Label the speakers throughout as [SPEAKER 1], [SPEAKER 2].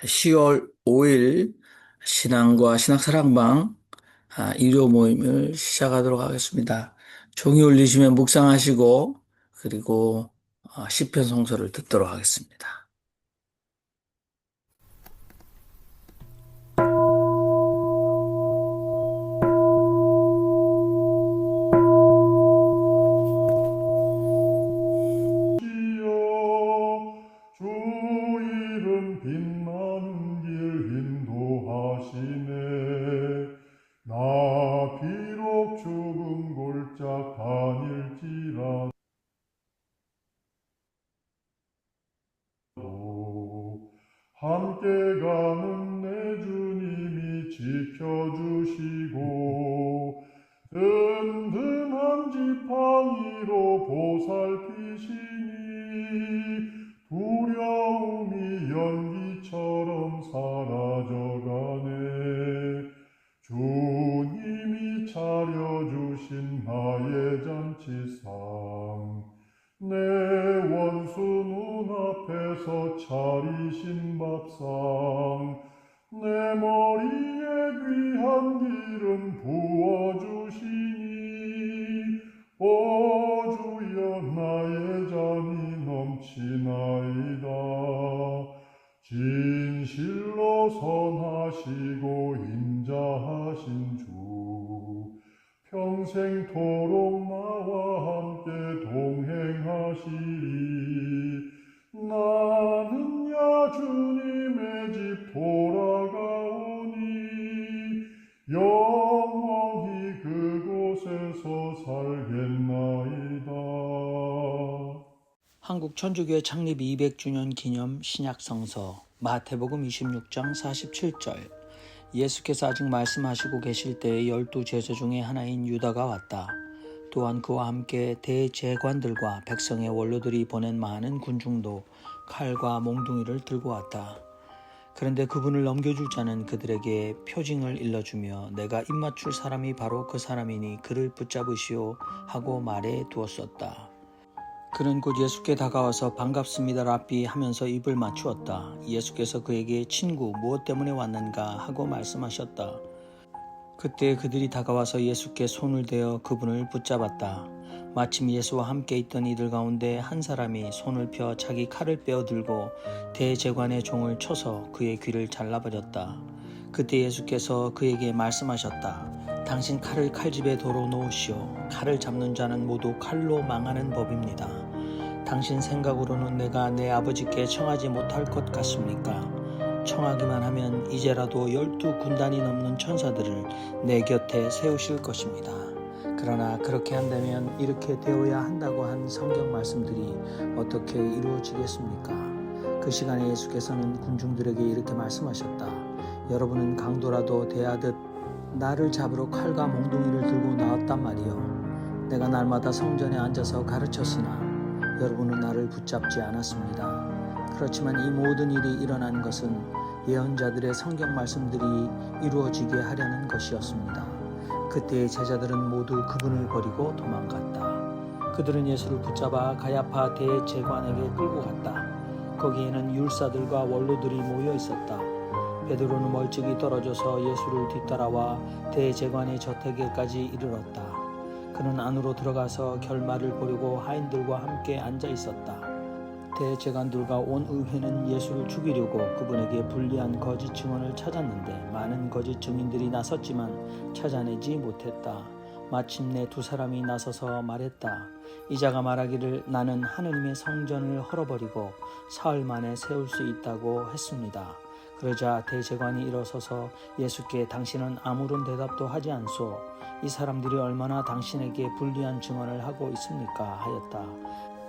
[SPEAKER 1] 10월 5일 신앙과 신학사랑방 일요 모임을 시작하도록 하겠습니다. 종이 올리시면 묵상하시고 그리고 시편 성서를 듣도록 하겠습니다.
[SPEAKER 2] 주 이름 빛나는 길 인도하시네. 나 비록 죽은 골짜 다닐지라도 함께 가는 내 주님이 지켜주시고 든든한 지팡이로 보살피시니 두려움이 연기처럼 사라져가네. 주님이 차려주신 나의 잔치상 내 원수 눈앞에서 차리신 밥상 내 머리에 귀한 기름 부어주시니 오 주여 나의 잔이 넘치나이다. 진실로 선하시고 인자하신 주 평생토록 나와 함께 동행하시리. 나는 주님의 집 돌아가오니 영원히 그곳에서 살겠나이다.
[SPEAKER 1] 한국 천주교회 창립 200주년 기념 신약성서 마태복음 26장 47절. 예수께서 아직 말씀하시고 계실 때에 12제자 중에 하나인 유다가 왔다. 또한 그와 함께 대제관들과 백성의 원로들이 보낸 많은 군중도 칼과 몽둥이를 들고 왔다. 그런데 그분을 넘겨줄 자는 그들에게 표징을 일러주며 내가 입맞출 사람이 바로 그 사람이니 그를 붙잡으시오 하고 말해 두었었다. 그는 곧 예수께 다가와서 반갑습니다 랍비 하면서 입을 맞추었다. 예수께서 그에게 친구 무엇 때문에 왔는가 하고 말씀하셨다. 그때 그들이 다가와서 예수께 손을 대어 그분을 붙잡았다. 마침 예수와 함께 있던 이들 가운데 한 사람이 손을 펴 자기 칼을 빼어들고 대제관의 종을 쳐서 그의 귀를 잘라버렸다. 그때 예수께서 그에게 말씀하셨다. 당신 칼을 칼집에 도로 놓으시오. 칼을 잡는 자는 모두 칼로 망하는 법입니다. 당신 생각으로는 내가 내 아버지께 청하지 못할 것 같습니까? 청하기만 하면 이제라도 12군단이 넘는 천사들을 내 곁에 세우실 것입니다. 그러나 그렇게 한다면 이렇게 되어야 한다고 한 성경 말씀들이 어떻게 이루어지겠습니까? 그 시간에 예수께서는 군중들에게 이렇게 말씀하셨다. 여러분은 강도라도 대하듯 나를 잡으러 칼과 몽둥이를 들고 나왔단 말이요. 내가 날마다 성전에 앉아서 가르쳤으나 여러분은 나를 붙잡지 않았습니다. 그렇지만 이 모든 일이 일어난 것은 예언자들의 성경 말씀들이 이루어지게 하려는 것이었습니다. 그때의 제자들은 모두 그분을 버리고 도망갔다. 그들은 예수를 붙잡아 가야파 대제관에게 끌고 갔다. 거기에는 율사들과 원로들이 모여 있었다. 베드로는 멀찍이 떨어져서 예수를 뒤따라와 대제관의 저택에까지 이르렀다. 그는 안으로 들어가서 결말을 보려고 하인들과 함께 앉아 있었다. 대제관들과 온 의회는 예수를 죽이려고 그분에게 불리한 거짓 증언을 찾았는데 많은 거짓 증인들이 나섰지만 찾아내지 못했다. 마침내 두 사람이 나서서 말했다. 이자가 말하기를 나는 하느님의 성전을 헐어버리고 사흘 만에 세울 수 있다고 했습니다. 그러자 대제관이 일어서서 예수께 당신은 아무런 대답도 하지 않소. 이 사람들이 얼마나 당신에게 불리한 증언을 하고 있습니까? 하였다.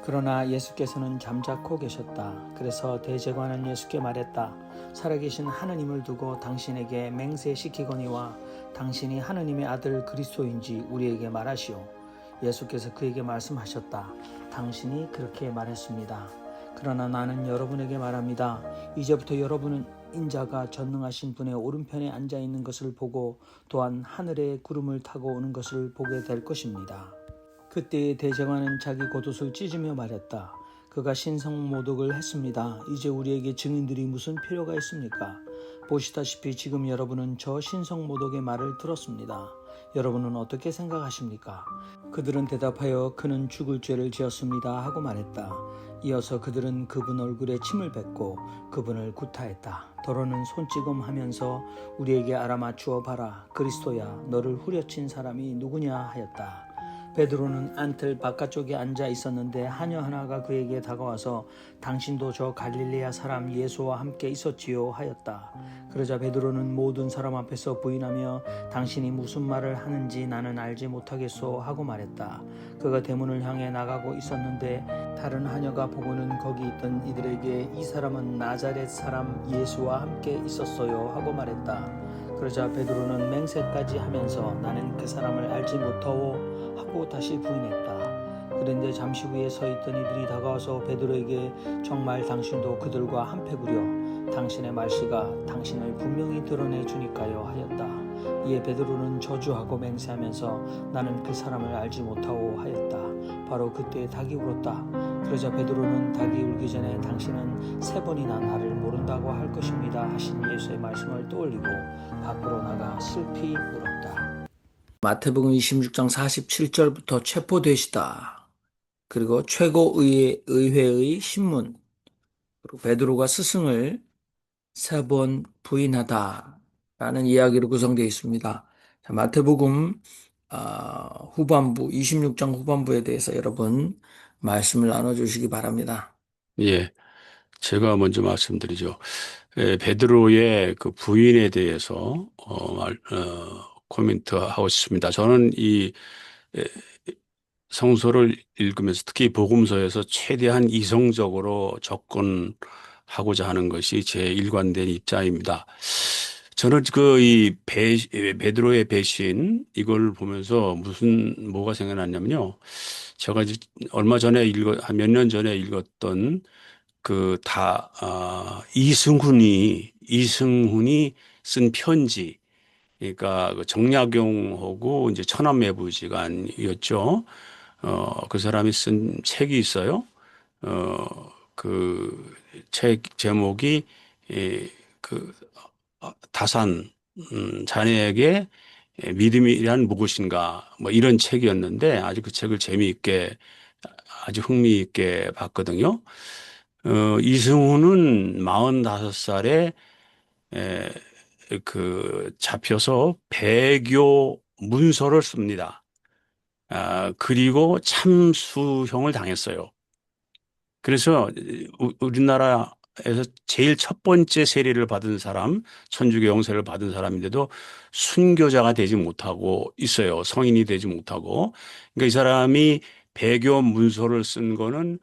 [SPEAKER 1] 그러나 예수께서는 잠자코 계셨다. 그래서 대제관은 예수께 말했다. 살아계신 하느님을 두고 당신에게 맹세시키거니와 당신이 하느님의 아들 그리스도인지 우리에게 말하시오. 예수께서 그에게 말씀하셨다. 당신이 그렇게 말했습니다. 그러나 나는 여러분에게 말합니다. 이제부터 여러분은 인자가 전능하신 분의 오른편에 앉아있는 것을 보고 또한 하늘의 구름을 타고 오는 것을 보게 될 것입니다. 그때 대제관은 자기 겉옷을 찢으며 말했다. 그가 신성모독을 했습니다. 이제 우리에게 증인들이 무슨 필요가 있습니까? 보시다시피 지금 여러분은 저 신성모독의 말을 들었습니다. 여러분은 어떻게 생각하십니까? 그들은 대답하여 그는 죽을 죄를 지었습니다 하고 말했다. 이어서 그들은 그분 얼굴에 침을 뱉고 그분을 구타했다. 더러는 손찌검하면서 우리에게 알아맞추어 봐라. 그리스도야, 너를 후려친 사람이 누구냐 하였다. 베드로는 안틀 바깥쪽에 앉아 있었는데 하녀 하나가 그에게 다가와서 당신도 저 갈릴레아 사람 예수와 함께 있었지요 하였다. 그러자 베드로는 모든 사람 앞에서 부인하며 당신이 무슨 말을 하는지 나는 알지 못하겠소 하고 말했다. 그가 대문을 향해 나가고 있었는데 다른 하녀가 보고는 거기 있던 이들에게 이 사람은 나자렛 사람 예수와 함께 있었어요 하고 말했다. 그러자 베드로는 맹세까지 하면서 나는 그 사람을 알지 못하오 하고 다시 부인했다. 그런데 잠시 후에 서 있던 이들이 다가와서 베드로에게 정말 당신도 그들과 한패구려 당신의 말씨가 당신을 분명히 드러내 주니까요 하였다. 이에 베드로는 저주하고 맹세하면서 나는 그 사람을 알지 못하오 하였다. 바로 그때 닭이 울었다. 그러자 베드로는 닭이 울기 전에 당신은 3번이나 나를 모른다고 할 것입니다 하신 예수의 말씀을 떠올리고 밖으로 나가 슬피 울었다. 마태복음 26장 47절부터 체포되시다. 그리고 최고의회의 신문, 그리고 베드로가 스승을 3번 부인하다 라는 이야기로 구성되어 있습니다. 자, 마태복음 후반부 26장 후반부에 대해서 여러분 말씀을 나눠주시기 바랍니다.
[SPEAKER 3] 예, 제가 먼저 말씀드리죠. 베드로의 그 부인에 대해서 코멘트하고 싶습니다. 저는 이 성서를 읽으면서 특히 복음서에서 최대한 이성적으로 접근하고자 하는 것이 제 일관된 입장입니다. 저는 이 베드로의 배신 이걸 보면서 뭐가 생각났냐면요. 제가 이제 얼마 전에 한 몇 년 전에 읽었던 이승훈이 쓴 편지, 그러니까 그 정약용하고 이제 천안매부지간이었죠. 그 사람이 쓴 책이 있어요. 그 책 제목이 그 다산 자네에게 믿음이란 무엇인가 뭐 이런 책이었는데 아주 그 책을 아주 흥미있게 봤거든요. 이승우는 45살에 잡혀서 배교 문서를 씁니다. 그리고 참수형을 당했어요. 그래서 우리나라에서 제일 첫 번째 세례를 받은 사람, 천주교 영세를 받은 사람인데도 순교자가 되지 못하고 있어요. 성인이 되지 못하고. 그러니까 이 사람이 배교 문서를 쓴 거는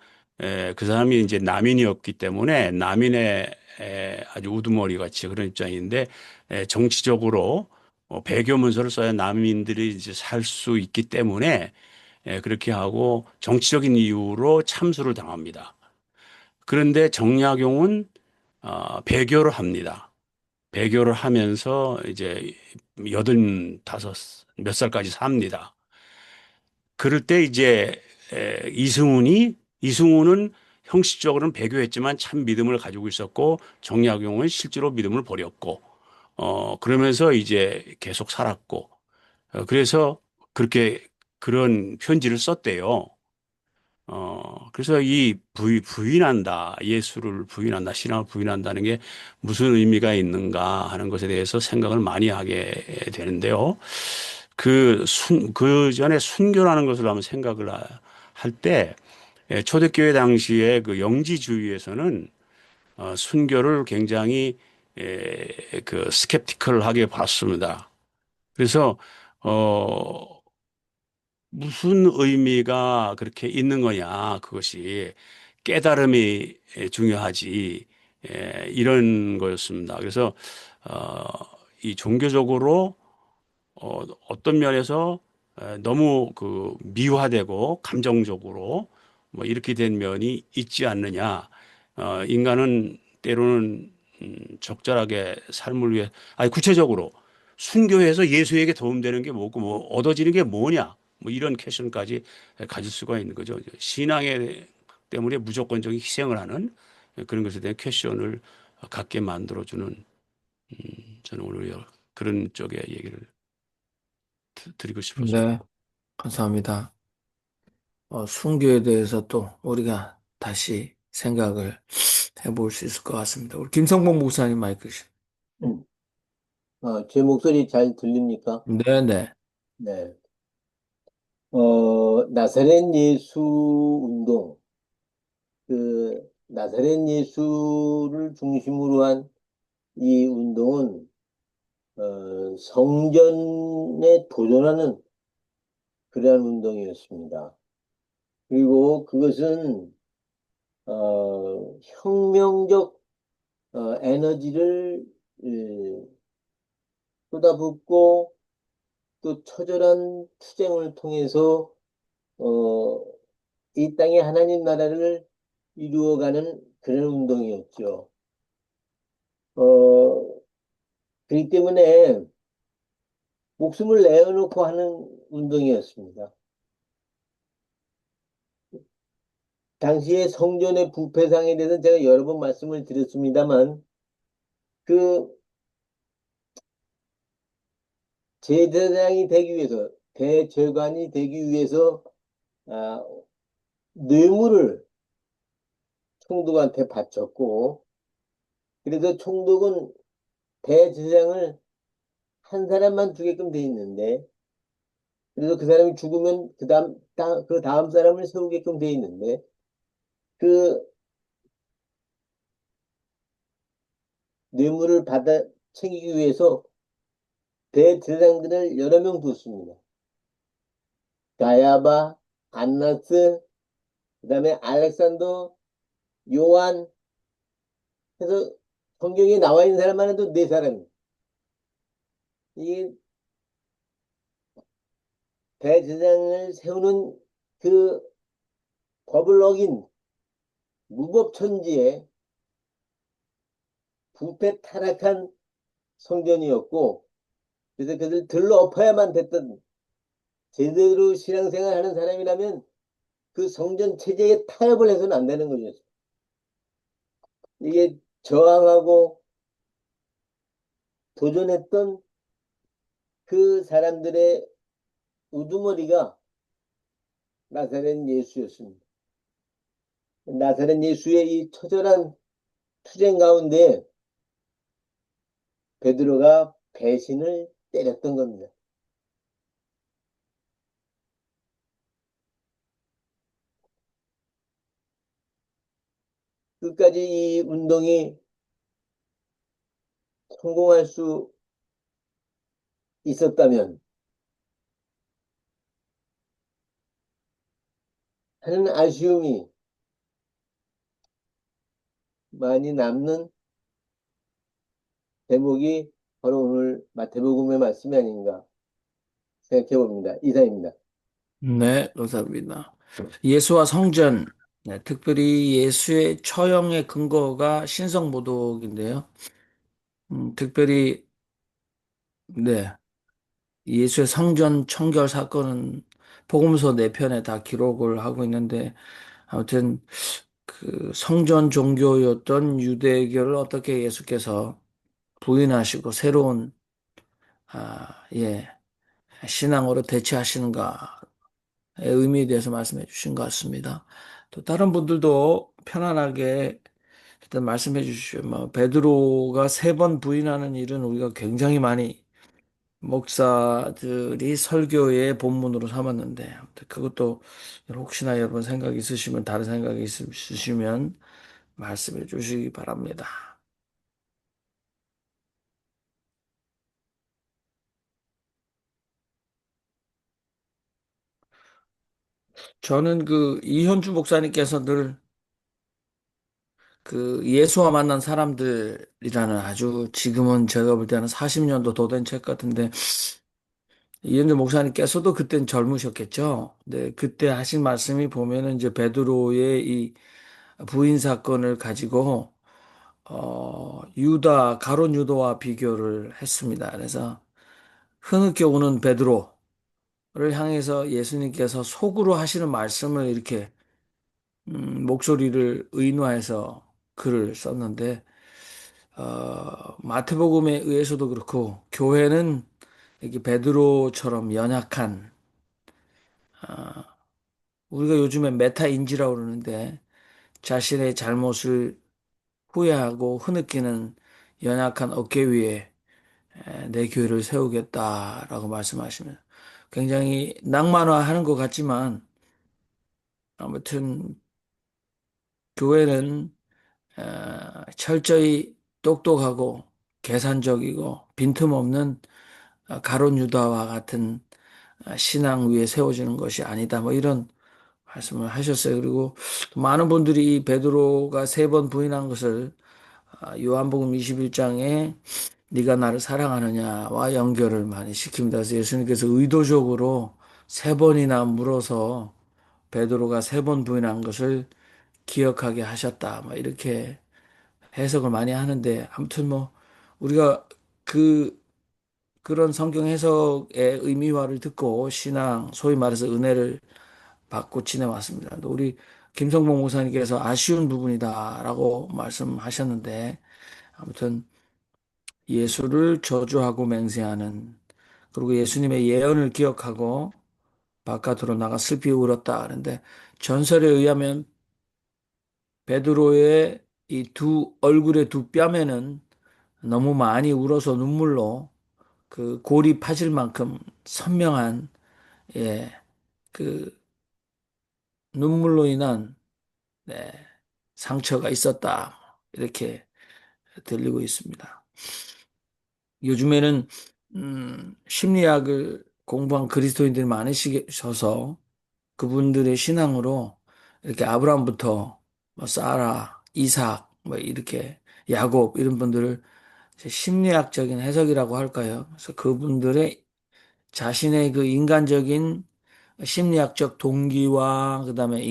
[SPEAKER 3] 그 사람이 이제 남인이었기 때문에 남인의 아주 우두머리 같이 그런 입장인데 정치적으로 배교 문서를 써야 남인들이 이제 살 수 있기 때문에 그렇게 하고 정치적인 이유로 참수를 당합니다. 그런데 정약용은 배교를 합니다. 배교를 하면서 이제 85 몇 살까지 삽니다. 그럴 때 이제 이승훈은 형식적으로는 배교했지만 참 믿음을 가지고 있었고 정약용은 실제로 믿음을 버렸고 그러면서 이제 계속 살았고 그래서 그런 편지를 썼대요. 그래서 부인한다, 예수를 부인한다, 신앙을 부인한다는 게 무슨 의미가 있는가 하는 것에 대해서 생각을 많이 하게 되는데요. 그 전에 순교라는 것을 한번 생각을 할 때, 초대교회 당시에 그 영지주의에서는 순교를 굉장히 스캡티컬하게 봤습니다. 그래서 무슨 의미가 그렇게 있는 거냐, 그것이 깨달음이 중요하지, 이런 거였습니다. 그래서 이 종교적으로 어떤 면에서 너무 미화되고 감정적으로 뭐 이렇게 된 면이 있지 않느냐. 인간은 때로는 적절하게 삶을 위해 구체적으로 순교해서 예수에게 도움되는 게 뭐고 뭐 얻어지는 게 뭐냐. 뭐 이런 퀘션까지 가질 수가 있는 거죠. 신앙에 때문에 무조건적인 희생을 하는 그런 것에 대한 퀘션을 갖게 만들어주는 저는 오늘 그런 쪽의 얘기를 드리고 싶었습니다.
[SPEAKER 1] 네, 감사합니다. 순교에 대해서 또 우리가 다시 생각을 해볼 수 있을 것 같습니다. 우리 김성봉 목사님 마이크 시.
[SPEAKER 4] 음. 제 목소리 잘 들립니까?
[SPEAKER 1] 네네.
[SPEAKER 4] 네. 나사렛 예수 운동, 나사렛 예수를 중심으로 한 이 운동은, 성전에 도전하는 그러한 운동이었습니다. 그리고 그것은, 혁명적, 에너지를, 예, 쏟아붓고 또 처절한 투쟁을 통해서 어, 이 땅에 하나님 나라를 이루어가는 그런 운동이었죠. 어, 그렇기 때문에 목숨을 내어놓고 하는 운동이었습니다. 당시에 성전의 부패상에 대해서 제가 여러 번 말씀을 드렸습니다만 그 제사장이 되기 위해서 대제관이 되기 위해서 아, 뇌물을 총독한테 바쳤고 그래서 총독은 대제사장을 한 사람만 주게끔 돼 있는데 그래서 그 사람이 죽으면 그 다음 사람을 세우게끔 돼 있는데 그 뇌물을 받아 챙기기 위해서 대제사장들을 여러 명 뒀습니다. 가야바, 안나스, 그다음에 알렉산더, 요한 해서 성경에 나와 있는 사람만 해도 네 사람이 이 대제사장을 세우는 그 법을 어긴 무법천지의 부패 타락한 성전이었고 그래서 그들 들러 엎어야만 됐던 제대로 신앙생활 하는 사람이라면 그 성전 체제에 타협을 해서는 안 되는 거죠. 이게 저항하고 도전했던 그 사람들의 우두머리가 나사렛 예수였습니다. 나사렛 예수의 이 처절한 투쟁 가운데 베드로가 배신을 때렸던 겁니다. 끝까지 이 운동이 성공할 수 있었다면 하는 아쉬움이 많이 남는 대목이 바로 오늘 마태복음의 말씀이 아닌가 생각해 봅니다. 이상입니다.
[SPEAKER 1] 네, 감사합니다. 예수와 성전, 네, 특별히 예수의 처형의 근거가 신성모독인데요. 특별히, 네, 예수의 성전 청결 사건은 복음서 4편에 다 기록을 하고 있는데, 아무튼 그 성전 종교였던 유대교를 어떻게 예수께서 부인하시고 새로운, 예, 신앙으로 대체하시는가의 의미에 대해서 말씀해 주신 것 같습니다. 또 다른 분들도 편안하게 일단 말씀해 주시죠. 뭐 베드로가 3번 부인하는 일은 우리가 굉장히 많이 목사들이 설교의 본문으로 삼았는데 아무튼 그것도 혹시나 여러분 생각 있으시면 다른 생각이 있으시면 말씀해 주시기 바랍니다. 저는 그 이현주 목사님께서 늘 그 예수와 만난 사람들이라는 아주 지금은 제가 볼 때는 40년도 더 된 책 같은데 이현주 목사님께서도 그땐 젊으셨겠죠. 네, 그때 하신 말씀이 보면은 이제 베드로의 이 부인 사건을 가지고 유다 가룟 유다와 비교를 했습니다. 그래서 흐느껴 오는 베드로를 향해서 예수님께서 속으로 하시는 말씀을 이렇게 목소리를 의인화해서 글을 썼는데 마태복음에 의해서도 그렇고 교회는 이렇게 베드로처럼 연약한 우리가 요즘에 메타인지라고 그러는데 자신의 잘못을 후회하고 흐느끼는 연약한 어깨 위에 내 교회를 세우겠다라고 말씀하시면 굉장히 낭만화하는 것 같지만 아무튼 교회는 철저히 똑똑하고 계산적이고 빈틈없는 가론 유다와 같은 신앙 위에 세워지는 것이 아니다. 뭐 이런 말씀을 하셨어요. 그리고 또 많은 분들이 이 베드로가 세 번 부인한 것을 요한복음 21장에 네가 나를 사랑하느냐와 연결을 많이 시킵니다. 그래서 예수님께서 의도적으로 세 번이나 물어서 베드로가 세 번 부인한 것을 기억하게 하셨다. 뭐 이렇게 해석을 많이 하는데 아무튼 뭐 우리가 그 그런 성경 해석의 의미화를 듣고 신앙, 소위 말해서 은혜를 받고 지내왔습니다. 또 우리 김성봉 목사님께서 아쉬운 부분이다라고 말씀하셨는데 아무튼 예수를 저주하고 맹세하는 그리고 예수님의 예언을 기억하고 바깥으로 나가 슬피 울었다 하는데 전설에 의하면 베드로의 이 두 얼굴의 두 뺨에는 너무 많이 울어서 눈물로 그 골이 파질 만큼 선명한 예, 그 눈물로 인한 네, 상처가 있었다. 이렇게 들리고 있습니다. 요즘에는 심리학을 공부한 그리스도인들이 많으셔서 그분들의 신앙으로 이렇게 아브라함부터 뭐 사라, 이삭, 뭐 이렇게 야곱 이런 분들을 이제 심리학적인 해석이라고 할까요? 그래서 그분들의 자신의 그 인간적인 심리학적 동기와 그다음에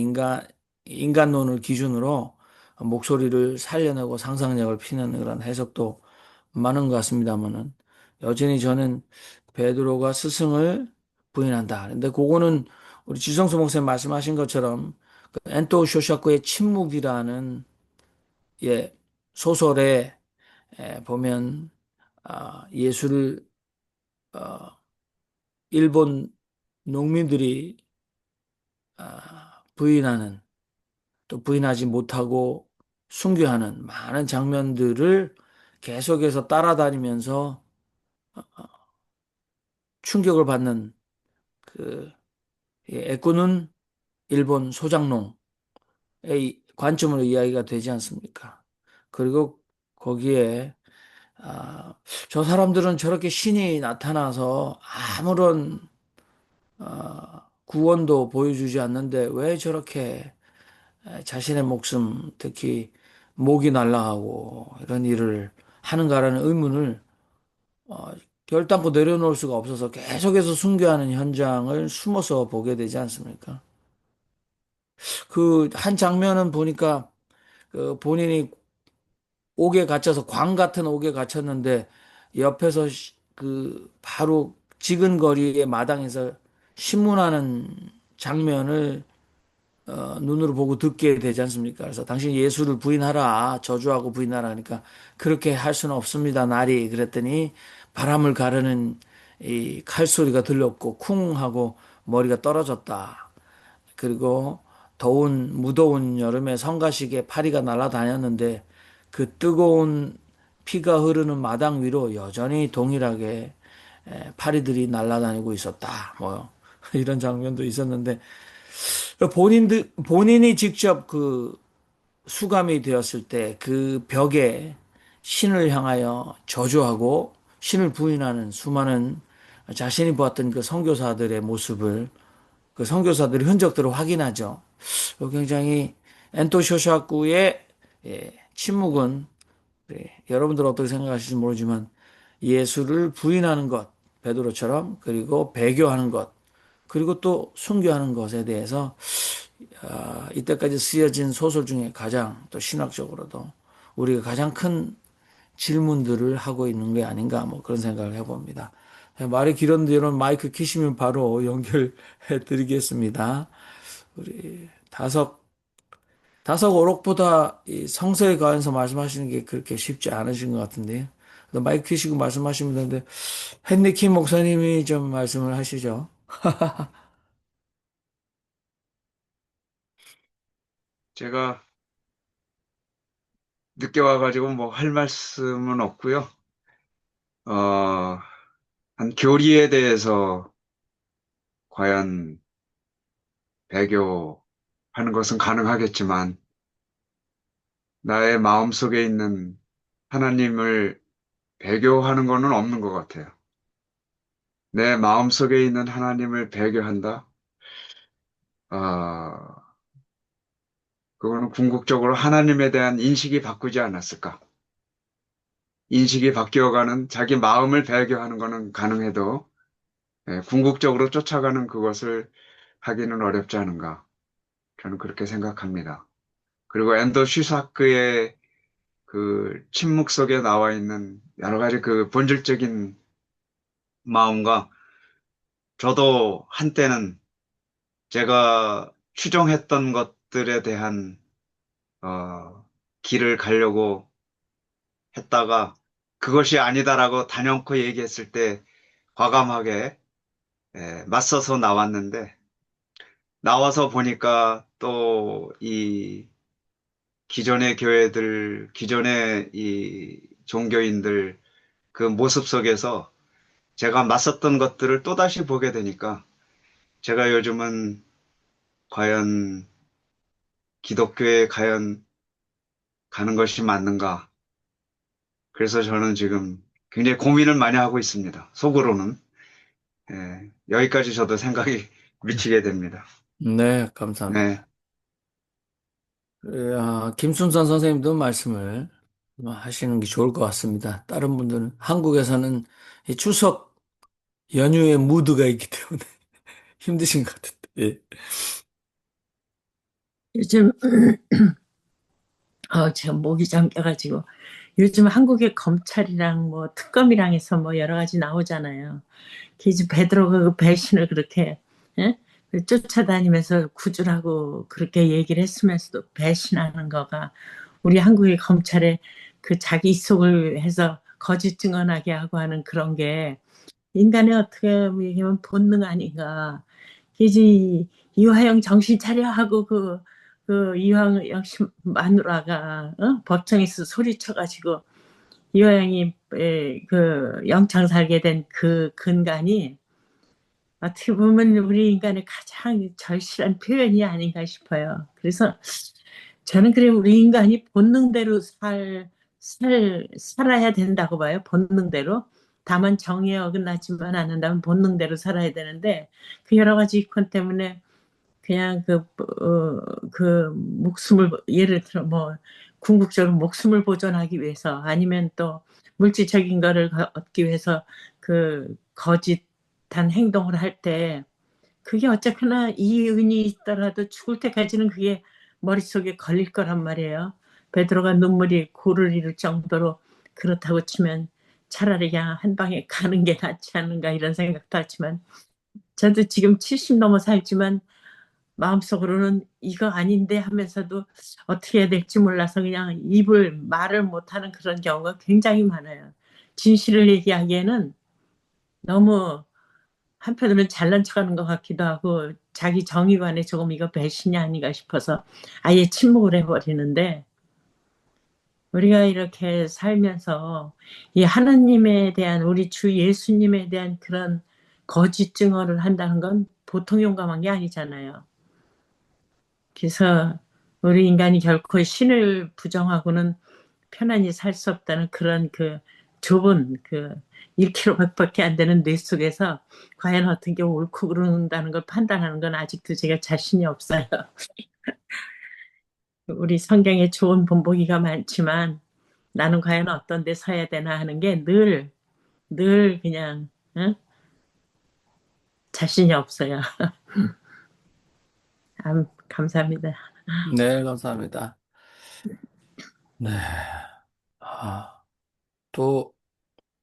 [SPEAKER 1] 인간론을 기준으로 목소리를 살려내고 상상력을 피는 그런 해석도 많은 것 같습니다만은 여전히 저는 베드로가 스승을 부인한다. 근데 그거는 우리 지성수 목사님 말씀하신 것처럼 그 엔토 쇼샤코의 침묵이라는 예 소설에 보면 예수를 어, 일본 농민들이 부인하는 또 부인하지 못하고 순교하는 많은 장면들을 계속해서 따라다니면서 충격을 받는 그 애꾸는 일본 소장농의 관점으로 이야기가 되지 않습니까? 그리고 거기에 아, 저 사람들은 저렇게 신이 나타나서 아무런 구원도 보여주지 않는데 왜 저렇게 자신의 목숨, 특히 목이 날아가고 이런 일을 하는가라는 의문을 어, 결단코 내려놓을 수가 없어서 계속해서 순교하는 현장을 숨어서 보게 되지 않습니까? 그 한 장면은 보니까 그 본인이 옥에 갇혀서 광 같은 옥에 갇혔는데 옆에서 그 바로 지근거리의 마당에서 신문하는 장면을 눈으로 보고 듣게 되지 않습니까? 그래서 당신 예수를 부인하라, 저주하고 부인하라 하니까 그렇게 할 수는 없습니다, 날이. 그랬더니 바람을 가르는 이 칼소리가 들렸고 쿵 하고 머리가 떨어졌다. 그리고 무더운 여름에 성가시게 파리가 날아다녔는데 그 뜨거운 피가 흐르는 마당 위로 여전히 동일하게 파리들이 날아다니고 있었다. 뭐 이런 장면도 있었는데 본인이 직접 그 수감이 되었을 때 그 벽에 신을 향하여 저주하고 신을 부인하는 수많은 자신이 보았던 그 선교사들의 모습을 그 선교사들의 흔적들을 확인하죠. 굉장히 엔토 쇼샤쿠의 침묵은 여러분들 어떻게 생각하실지 모르지만 예수를 부인하는 것, 베드로처럼 그리고 배교하는 것, 그리고 또 순교하는 것에 대해서 이때까지 쓰여진 소설 중에 가장 또 신학적으로도 우리가 가장 큰 질문들을 하고 있는 게 아닌가 뭐 그런 생각을 해봅니다. 말이 길었는데 이런 마이크 키시면 바로 연결해 드리겠습니다. 우리 다석 다사고록보다 이 성서에 관해서 말씀하시는 게 그렇게 쉽지 않으신 것 같은데요. 마이크 켜시고 말씀하시면 되는데, 헨리킴 목사님이 좀 말씀을 하시죠.
[SPEAKER 5] 제가 늦게 와가지고 뭐 할 말씀은 없고요. 어, 한 교리에 대해서 과연 배교하는 것은 가능하겠지만 나의 마음속에 있는 하나님을 배교하는 것은 없는 것 같아요. 내 마음속에 있는 하나님을 배교한다? 아, 그거는 궁극적으로 하나님에 대한 인식이 바꾸지 않았을까? 인식이 바뀌어가는 자기 마음을 배교하는 것은 가능해도 궁극적으로 쫓아가는 그것을 하기는 어렵지 않은가. 저는 그렇게 생각합니다. 그리고 앤더 슈사크의 그 침묵 속에 나와 있는 여러 가지 그 본질적인 마음과 저도 한때는 제가 추종했던 것들에 대한 길을 가려고 했다가 그것이 아니다라고 단연코 얘기했을 때 과감하게 맞서서 나왔는데 나와서 보니까 또 이 기존의 교회들, 기존의 이 종교인들 그 모습 속에서 제가 맞섰던 것들을 또다시 보게 되니까 제가 요즘은 과연 기독교에 과연 가는 것이 맞는가. 그래서 저는 지금 굉장히 고민을 많이 하고 있습니다. 속으로는. 여기까지 저도 생각이 미치게 됩니다.
[SPEAKER 1] 네,
[SPEAKER 5] 네.
[SPEAKER 1] 감사합니다. 김순선 선생님도 말씀을 하시는 게 좋을 것 같습니다. 다른 분들은, 한국에서는 이 추석 연휴의 무드가 있기 때문에 힘드신 것 같은데. 예.
[SPEAKER 6] 요즘 제가 목이 잠겨가지고 요즘 한국의 검찰이랑 뭐 특검이랑 해서 뭐 여러 가지 나오잖아요. 이제 베드로가 그 배신을 그렇게 예? 쫓아다니면서 구줄하고 그렇게 얘기를 했으면서도 배신하는 거가 우리 한국의 검찰의 그 자기 속을 해서 거짓 증언하게 하고 하는 그런 게 인간의 어떻게 얘기하면 본능 아닌가. 이제 이화영 정신 차려 하고 그 이화영 씨 마누라가 법정에서 소리쳐가지고 이화영이 그 영창 살게 된 그 근간이 어떻게 보면 우리 인간의 가장 절실한 표현이 아닌가 싶어요. 그래서 저는 그래 우리 인간이 본능대로 살아야 된다고 봐요. 본능대로. 다만 정의에 어긋나지만 않는다면 본능대로 살아야 되는데 그 여러 가지 이권 때문에 그냥 그 목숨을 예를 들어 뭐 궁극적으로 목숨을 보존하기 위해서 아니면 또 물질적인 거를 얻기 위해서 그 거짓한 행동을 할 때 그게 어쨌거나 이윤이 있더라도 죽을 때까지는 그게 머릿속에 걸릴 거란 말이에요. 베드로가 눈물이 고를 이룰 정도로 그렇다고 치면 차라리 그냥 한 방에 가는 게 낫지 않은가 이런 생각도 하지만 저도 지금 70 넘어 살지만 마음속으로는 이거 아닌데 하면서도 어떻게 해야 될지 몰라서 그냥 말을 못하는 그런 경우가 굉장히 많아요. 진실을 얘기하기에는 너무 한편으로는 잘난 척하는 것 같기도 하고 자기 정의관에 조금 이거 배신이 아닌가 싶어서 아예 침묵을 해버리는데 우리가 이렇게 살면서 이 하나님에 대한 우리 주 예수님에 대한 그런 거짓 증언을 한다는 건 보통 용감한 게 아니잖아요. 그래서 우리 인간이 결코 신을 부정하고는 편안히 살 수 없다는 그런 그 좁은 그 1km밖에 안 되는 뇌 속에서 과연 어떤 게 옳고 그른다는 걸 판단하는 건 아직도 제가 자신이 없어요. 우리 성경에 좋은 본보기가 많지만 나는 과연 어떤 데 서야 되나 하는 게 늘 그냥 자신이 없어요. 감사합니다.
[SPEAKER 1] 네, 감사합니다. 네. 또,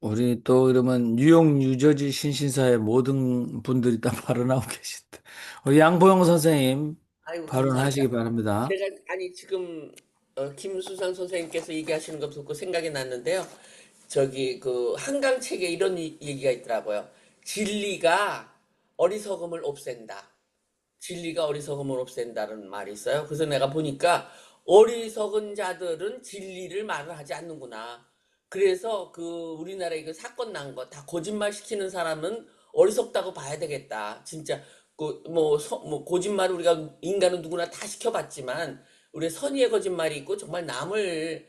[SPEAKER 1] 우리 또 이러면 뉴욕, 뉴저지 신신사의 모든 분들이 다 발언하고 계신데. 우리 양보영 선생님,
[SPEAKER 7] 아이고,
[SPEAKER 1] 발언하시기
[SPEAKER 7] 감사합니다.
[SPEAKER 1] 바랍니다.
[SPEAKER 7] 제가, 아니, 지금, 김수상 선생님께서 얘기하시는 거 듣고 생각이 났는데요. 저기, 한강 책에 이런 얘기가 있더라고요. 진리가 어리석음을 없앤다. 진리가 어리석음을 없앤다는 말이 있어요. 그래서 내가 보니까 어리석은 자들은 진리를 말을 하지 않는구나. 그래서 우리나라에 그 사건 난 거 다 거짓말 시키는 사람은 어리석다고 봐야 되겠다. 진짜 거짓말을 우리가 인간은 누구나 다 시켜봤지만 우리 선의의 거짓말이 있고 정말 남을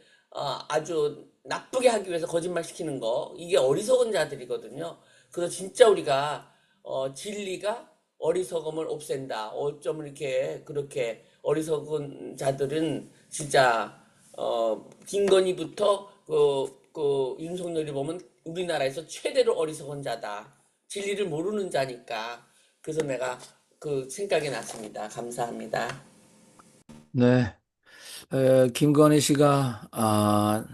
[SPEAKER 7] 아주 나쁘게 하기 위해서 거짓말 시키는 거 이게 어리석은 자들이거든요. 그래서 진짜 우리가 진리가 어리석음을 없앤다. 어쩜 이렇게 그렇게 어리석은 자들은 진짜 김건희부터 윤석열이 보면 우리나라에서 최대로 어리석은 자다. 진리를 모르는 자니까. 그래서 내가 생각이 났습니다. 감사합니다.
[SPEAKER 1] 네. 김건희 씨가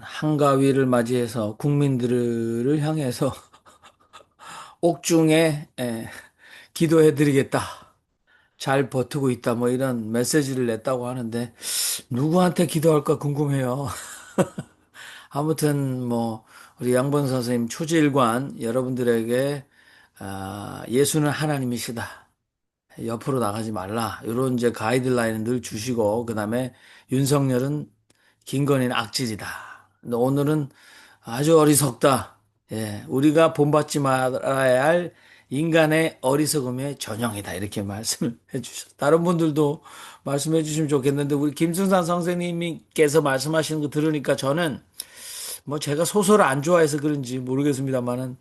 [SPEAKER 1] 한가위를 맞이해서 국민들을 향해서 옥중에 기도해드리겠다. 잘 버티고 있다. 뭐 이런 메시지를 냈다고 하는데 누구한테 기도할까 궁금해요. 아무튼 뭐 우리 양본 선생님 초지일관 여러분들에게 예수는 하나님이시다. 옆으로 나가지 말라. 이런 이제 가이드라인을 늘 주시고 그다음에 윤석열은 김건희는 악질이다. 근데 오늘은 아주 어리석다. 예, 우리가 본받지 말아야 할 인간의 어리석음의 전형이다. 이렇게 말씀을 해주셨어요. 다른 분들도 말씀해 주시면 좋겠는데 우리 김순산 선생님께서 말씀하시는 거 들으니까 저는 뭐 제가 소설을 안 좋아해서 그런지 모르겠습니다만은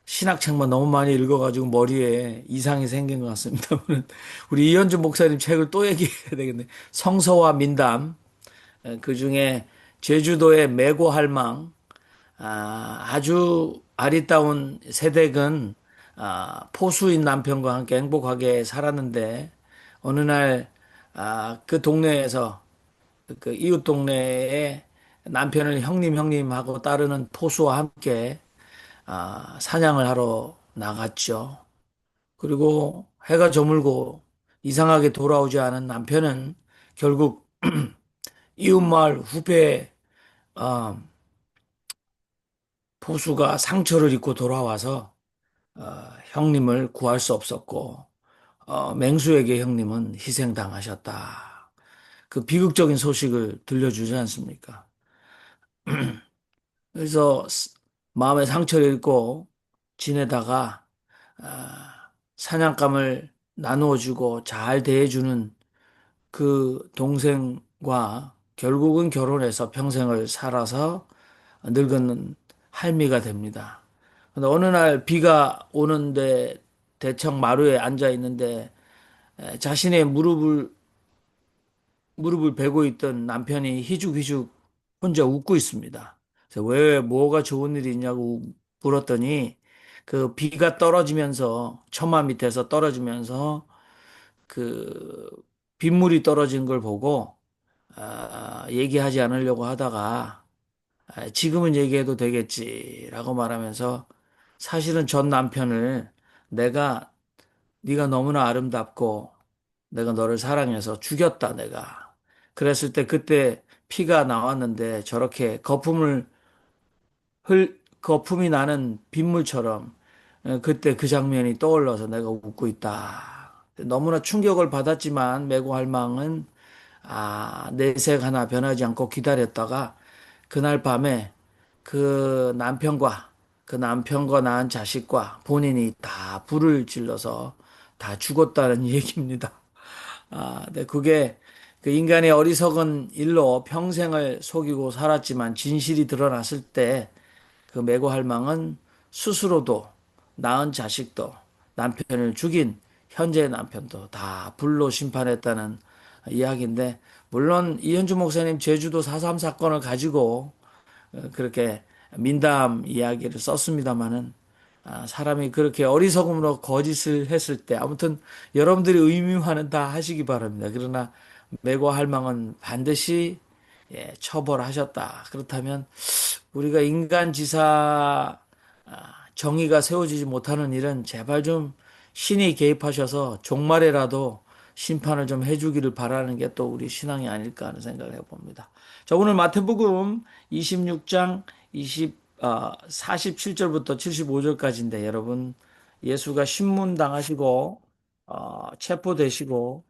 [SPEAKER 1] 신학책만 너무 많이 읽어가지고 머리에 이상이 생긴 것 같습니다만 우리 이현주 목사님 책을 또 얘기해야 되겠네. 성서와 민담. 그 중에 제주도의 매고할망, 아주 아리따운 세댁은 포수인 남편과 함께 행복하게 살았는데 어느 날 그 동네에서 그 이웃 동네에 남편을 형님 하고 따르는 포수와 함께 사냥을 하러 나갔죠. 그리고 해가 저물고 이상하게 돌아오지 않은 남편은 결국 이웃마을 후배 어, 포수가 상처를 입고 돌아와서 형님을 구할 수 없었고 맹수에게 형님은 희생당하셨다. 그 비극적인 소식을 들려주지 않습니까? 그래서 마음에 상처를 입고 지내다가 사냥감을 나누어주고 잘 대해주는 그 동생과 결국은 결혼해서 평생을 살아서 늙은 할미가 됩니다. 근데 어느 날 비가 오는데 대청 마루에 앉아 있는데 자신의 무릎을 베고 있던 남편이 희죽희죽 혼자 웃고 있습니다. 그래서 왜 뭐가 좋은 일이 있냐고 물었더니 그 비가 떨어지면서 처마 밑에서 떨어지면서 그 빗물이 떨어진 걸 보고 얘기하지 않으려고 하다가 지금은 얘기해도 되겠지라고 말하면서 사실은 전 남편을 내가 네가 너무나 아름답고 내가 너를 사랑해서 죽였다 내가. 그랬을 때 그때 피가 나왔는데 저렇게 거품이 나는 빗물처럼 그때 그 장면이 떠올라서 내가 웃고 있다. 너무나 충격을 받았지만 메고 할망은 내색 하나 변하지 않고 기다렸다가 그날 밤에 그 남편과 낳은 자식과 본인이 다 불을 질러서 다 죽었다는 얘기입니다. 네, 그게 그 인간의 어리석은 일로 평생을 속이고 살았지만 진실이 드러났을 때 그 메고할망은 스스로도 낳은 자식도 남편을 죽인 현재의 남편도 다 불로 심판했다는 이야기인데 물론 이현주 목사님 제주도 4.3 사건을 가지고 그렇게 민담 이야기를 썼습니다마는 사람이 그렇게 어리석음으로 거짓을 했을 때 아무튼 여러분들이 의미화는 다 하시기 바랍니다. 그러나 매고 할망은 반드시 처벌하셨다. 그렇다면 우리가 인간지사 정의가 세워지지 못하는 일은 제발 좀 신이 개입하셔서 종말에라도 심판을 좀 해주기를 바라는 게 또 우리 신앙이 아닐까 하는 생각을 해봅니다. 자, 오늘 마태복음 26장 47절부터 75절까지인데 여러분 예수가 신문당하시고 체포되시고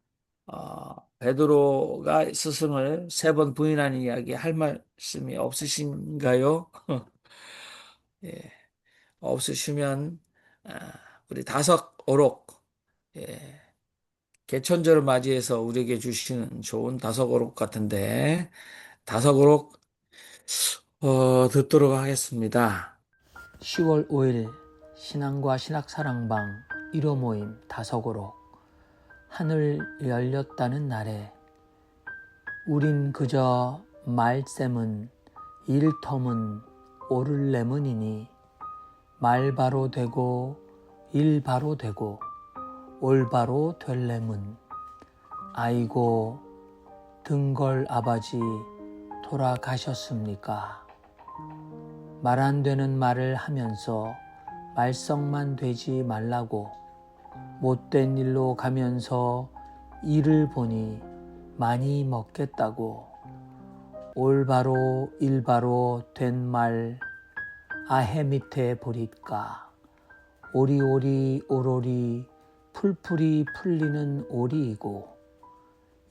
[SPEAKER 1] 베드로가 스승을 세 번 부인하는 이야기 할 말씀이 없으신가요? 예, 없으시면 우리 다섯 어록 예, 개천절을 맞이해서 우리에게 주시는 좋은 다섯 어록 같은데 다섯 어록 듣도록 하겠습니다. 10월 5일 신앙과 신학사랑방 1호 모임 다섯 어록 하늘 열렸다는 날에 우린 그저 말쌤은 일텀은 오를레문이니 말 바로 되고 일 바로 되고 올바로 될레문 아이고 등걸 아버지 돌아가셨습니까? 말 안 되는 말을 하면서 말썽만 되지 말라고 못된 일로 가면서 일을 보니 많이 먹겠다고 올바로 일바로 된 말 아해 밑에 보리까 오리오리 오로리 풀풀이 풀리는 오리이고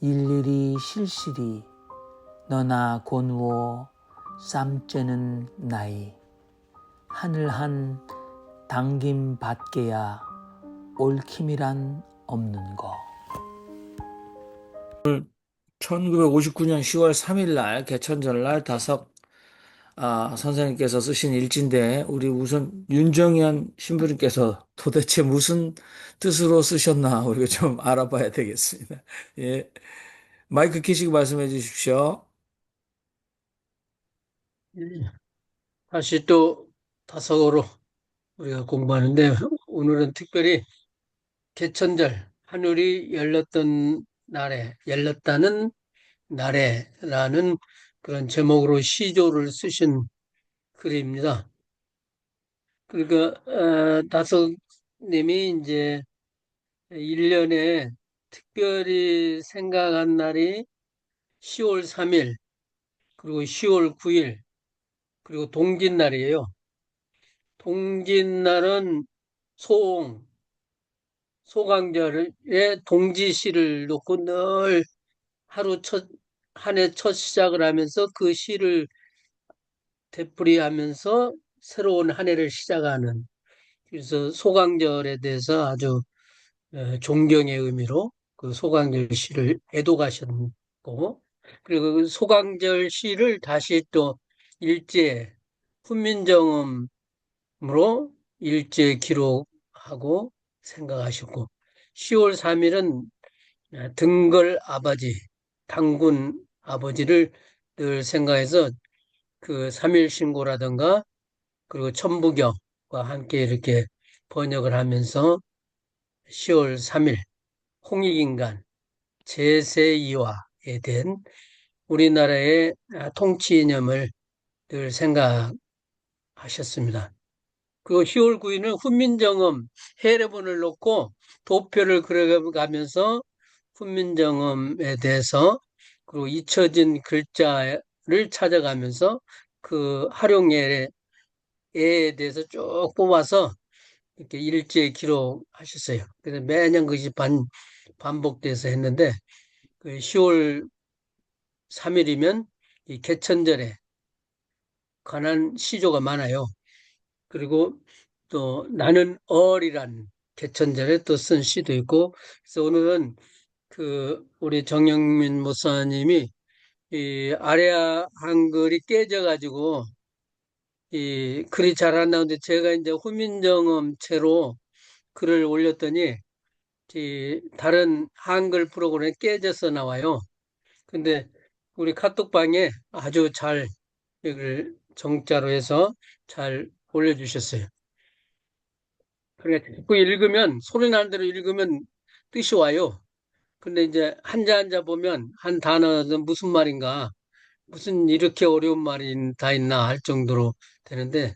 [SPEAKER 1] 일일이 실실이 너나 곤우어 쌈째는 나이 하늘 한 당김 받게야 옳킴이란 없는 거. 1959년 10월 3일 날 개천절날 다섯 선생님께서 쓰신 일지인데 우리 우선 윤정현 신부님께서 도대체 무슨 뜻으로 쓰셨나 우리가 좀 알아봐야 되겠습니다. 예, 마이크 켜시고 말씀해 주십시오.
[SPEAKER 8] 다시 또 다섯으로 우리가 공부하는데 오늘은 특별히 개천절 하늘이 열렸다는 날에라는 그런 제목으로 시조를 쓰신 글입니다. 그러니까 다섯님이 이제 1년에 특별히 생각한 날이 10월 3일 그리고 10월 9일 그리고 동짓날이에요. 동짓날은 소강절에 동지시를 놓고 늘 한 해 첫 시작을 하면서 그 시를 되풀이하면서 새로운 한 해를 시작하는 그래서 소강절에 대해서 아주 존경의 의미로 그 소강절 시를 애독하셨고 그리고 그 소강절 시를 다시 또 일제 훈민정음으로 일제 기록하고 생각하셨고 10월 3일은 등걸 아버지, 당군 아버지를 늘 생각해서 그 3일 신고라든가 그리고 천부경과 함께 이렇게 번역을 하면서 10월 3일 홍익인간 제세이화에 대한 우리나라의 통치 이념을 늘 생각하셨습니다. 그리고 10월 9일은 훈민정음 해례본을 놓고 도표를 그려가면서 훈민정음에 대해서 그리고 잊혀진 글자를 찾아가면서 그 활용에 대해서 쭉 뽑아서 이렇게 일제에 기록하셨어요. 그래서 매년 그것이 반복돼서 했는데 그 10월 3일이면 이 개천절에 관한 시조가 많아요. 그리고 또 나는 얼이란 개천절에 또 쓴 시도 있고 그래서 오늘은 그 우리 정영민 목사님이 이 아래아 한글이 깨져가지고 이 글이 잘 안 나오는데 제가 이제 후민정음체로 글을 올렸더니 이 다른 한글 프로그램에 깨져서 나와요. 근데 우리 카톡방에 아주 잘 이걸 정자로 해서 잘 올려주셨어요. 그러니까 자꾸 읽으면 소리 나는 대로 읽으면 뜻이 와요. 근데 이제 한자 한자 보면 한 단어는 무슨 말인가, 무슨 이렇게 어려운 말이 다 있나 할 정도로 되는데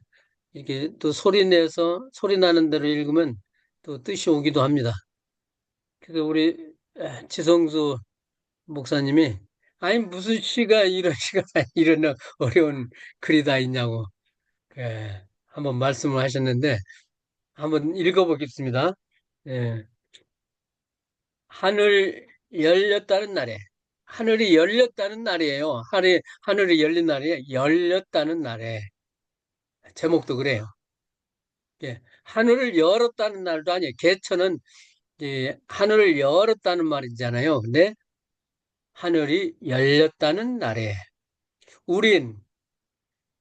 [SPEAKER 8] 이게 또 소리 내서 소리 나는 대로 읽으면 또 뜻이 오기도 합니다. 그래서 우리 지성수 목사님이 아니 무슨 시가 이런 시가 이런 어려운 글이 다 있냐고 한번 말씀을 하셨는데 한번 읽어보겠습니다. 예, 하늘 열렸다는 날에 하늘이 열렸다는 날이에요. 하늘이 열린 날이 열렸다는 날에 제목도 그래요. 예, 하늘을 열었다는 날도 아니에요. 개천은 하늘을 열었다는 말이잖아요. 근데 하늘이 열렸다는 날에 우린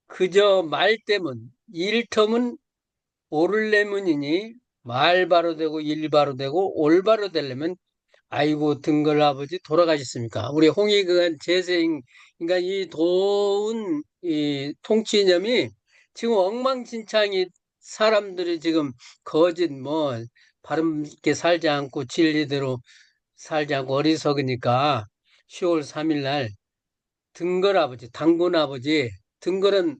[SPEAKER 8] 그저 말 때문 일터문 오를래문이니 말 바로 되고 일 바로 되고 올 바로 되려면 아이고 등걸 아버지 돌아가셨습니까? 우리 홍익은 재생 그러니까 이 도운 이 통치 이념이 지금 엉망진창이 사람들이 지금 거짓 뭐 바른 있게 살지 않고 진리대로 살지 않고 어리석으니까 10월 3일 날 등걸 아버지 당군 아버지 등걸은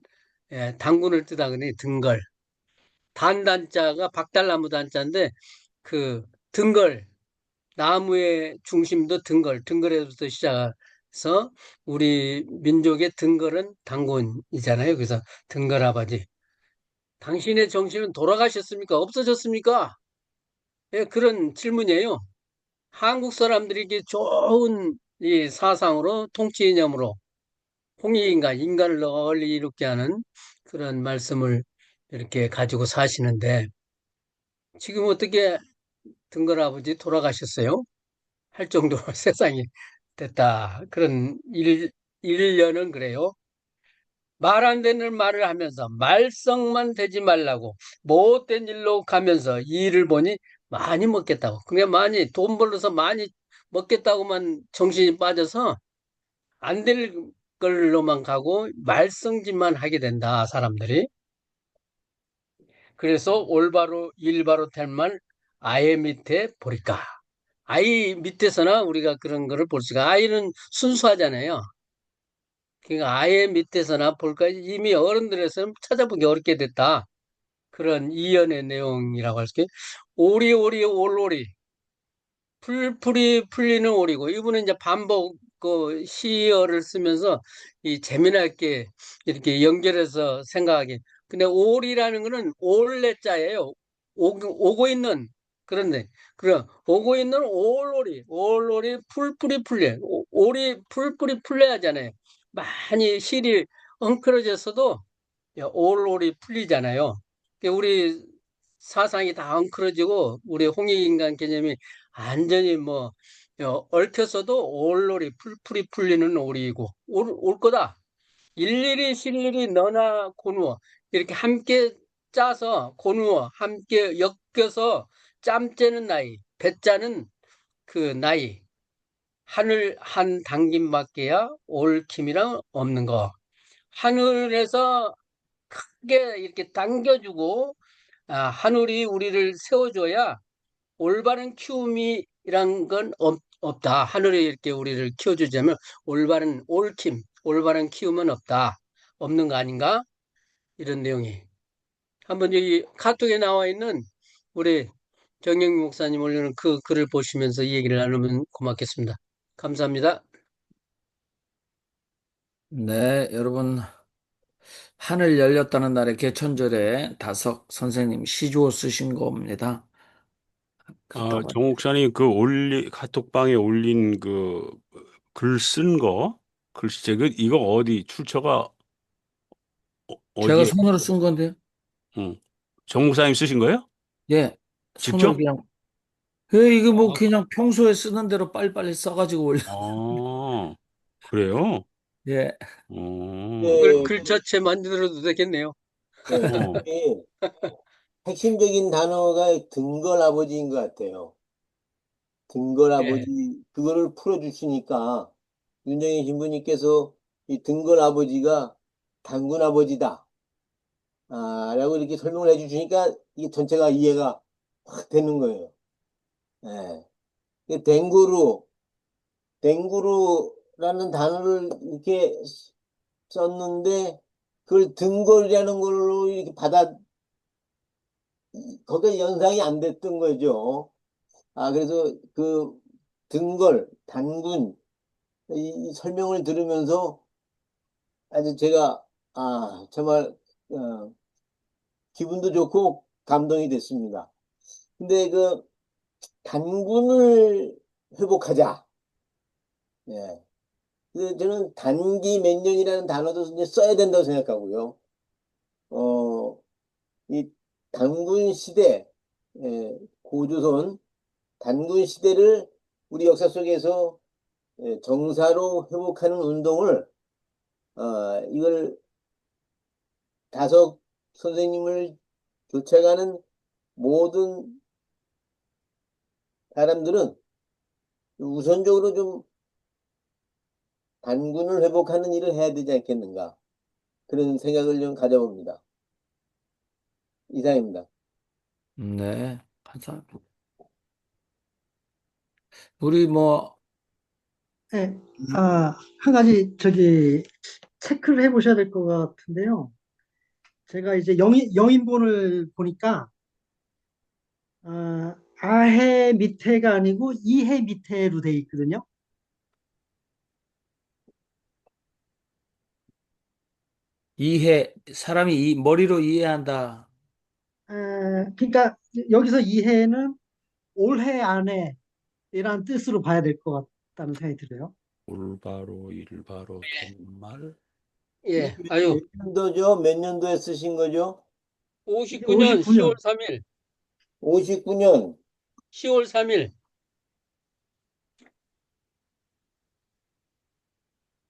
[SPEAKER 8] 당군을 뜻하거든요. 등걸 단단자가 박달나무 단자인데 그 등걸 나무의 중심도 등걸에서부터 시작해서 우리 민족의 등걸은 당군이잖아요. 그래서 등걸 아버지. 당신의 정신은 돌아가셨습니까? 없어졌습니까? 예, 그런 질문이에요. 한국 사람들이 이게 좋은 이 사상으로 통치 이념으로 홍익인간, 인간을 널리 이롭게 하는 그런 말씀을 이렇게 가지고 사시는데 지금 어떻게 등걸 아버지 돌아가셨어요? 할 정도로 세상이 됐다. 그런 일련은 그래요. 말 안 되는 말을 하면서 말썽만 되지 말라고 못된 일로 가면서 이 일을 보니 많이 먹겠다고. 그게 많이 돈 벌어서 많이 먹겠다고만 정신이 빠져서 안 될 걸로만 가고 말썽짓만 하게 된다, 사람들이. 그래서 올바로 일바로 될 말 아예 밑에 보리까. 아이 밑에서나 우리가 그런 거를 볼 수가, 아이는 순수하잖아요. 그러니까 아예 밑에서나 볼까 이미 어른들에서는 찾아보기 어렵게 됐다. 그런 이연의 내용이라고 할 수 있게 오리오리 올오리 풀풀이 풀리는 오리고 이분은 이제 반복 그 시어를 쓰면서 이 재미나게 이렇게 연결해서 생각하기. 근데 올이라는 거는 올레자예요. 오고 있는 그런데 그럼 오고 있는 올오리 풀풀이 풀려 올이 풀풀이 풀려야 하잖아요. 많이 실이 엉클어졌어도 올올이 풀리잖아요. 우리 사상이 다 엉클어지고 우리 홍익인간 개념이 완전히 뭐 얽혀서도 올올이 풀풀이 풀리는 오리이고 올 거다. 일일이 실일이 너나 고누어 이렇게 함께 짜서 고누어 함께 엮여서 짬째는 나이 배짜는 그 나이 하늘 한 당김밖에야 옳킴이랑 없는 거. 하늘에서 크게 이렇게 당겨주고 하늘이 우리를 세워줘야 올바른 키움이란 건 없다. 하늘이 이렇게 우리를 키워주자면 올바른 옳킴, 올바른 키움은 없다. 없는 거 아닌가? 이런 내용이. 한번 여기 카톡에 나와 있는 우리 정영 목사님 올리는 그 글을 보시면서 이 얘기를 나누면 고맙겠습니다. 감사합니다.
[SPEAKER 1] 네, 여러분 하늘 열렸다는 날의 개천절에 다석 선생님 시조 쓰신 겁니다. 그렇다고
[SPEAKER 3] 정 목사님 그 카톡방에 올린 그 글 쓴 거, 글씨체, 이거 어디 출처가
[SPEAKER 1] 제가
[SPEAKER 3] 어디에?
[SPEAKER 1] 손으로 쓴 건데요.
[SPEAKER 3] 응. 정 목사님 쓰신 거예요?
[SPEAKER 1] 예, 손으로
[SPEAKER 3] 직접?
[SPEAKER 1] 그냥. 이거 뭐
[SPEAKER 3] 아,
[SPEAKER 1] 그냥 평소에 쓰는 대로 빨리빨리 써가지고 올려.
[SPEAKER 3] 그래요?
[SPEAKER 1] 예,
[SPEAKER 3] 어,
[SPEAKER 8] 글 자체 만들어도 되겠네요.
[SPEAKER 3] 어,
[SPEAKER 4] 예, 핵심적인 단어가 등걸 아버지인 것 같아요. 등걸
[SPEAKER 8] 예.
[SPEAKER 4] 아버지, 그거를 풀어주시니까 윤정희 신부님께서 이 등걸 아버지가 당군 아버지다. 라고 이렇게 설명을 해주시니까 이게 전체가 이해가 확 되는 거예요. 예. 댕구루라는 단어를 이렇게 썼는데 그걸 등걸이라는 걸로 이렇게 거기에 연상이 안 됐던 거죠. 그래서 그 등걸, 단군 이 설명을 들으면서 아주 제가 정말 기분도 좋고 감동이 됐습니다. 근데 그 단군을 회복하자. 예. 근데 저는 단기 몇 년이라는 단어도 이제 써야 된다고 생각하고요. 이 단군 시대, 고조선 단군 시대를 우리 역사 속에서 정사로 회복하는 운동을 이걸 다섯 선생님을 쫓아가는 모든 사람들은 우선적으로 좀 단군을 회복하는 일을 해야 되지 않겠는가 그런 생각을 좀 가져봅니다. 이상입니다.
[SPEAKER 1] 네. 감사합니다. 우리 뭐
[SPEAKER 9] 네, 한 가지 체크를 해보셔야 될 것 같은데요. 제가 이제 영인본을 보니까 아해 밑에가 아니고 이해 밑에로 돼 있거든요.
[SPEAKER 1] 사람이 머리로 이해한다.
[SPEAKER 9] 그러니까 여기서 이해는 올해 안에 이란 뜻으로 봐야 될 것 같다는 생각이 들어요.
[SPEAKER 3] 올바로 일바로 된말.
[SPEAKER 8] 예,
[SPEAKER 4] 몇
[SPEAKER 8] 아유,
[SPEAKER 4] 년도죠? 몇 년도에 쓰신 거죠?
[SPEAKER 8] 59년 10월
[SPEAKER 9] 59년.
[SPEAKER 8] 3일,
[SPEAKER 4] 59년
[SPEAKER 8] 10월 3일.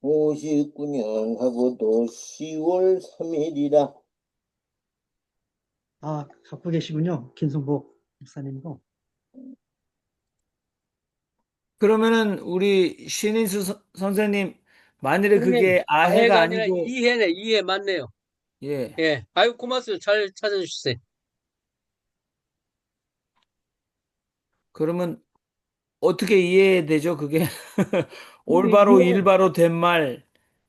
[SPEAKER 4] 59년 하고도 10월 3일이라.
[SPEAKER 9] 갖고 계시군요. 김성복 목사님도.
[SPEAKER 1] 그러면은 우리 신인수 선생님 만일에
[SPEAKER 8] 형님,
[SPEAKER 1] 그게 아해가
[SPEAKER 8] 아해가 아니라
[SPEAKER 1] 아니고
[SPEAKER 8] 이해네, 이해 맞네요.
[SPEAKER 1] 예.
[SPEAKER 8] 예, 아유, 고맙습니다. 잘 찾아주셨어요.
[SPEAKER 1] 그러면 어떻게 이해되죠? 그게 올바로
[SPEAKER 8] 이해,
[SPEAKER 1] 일바로 된 말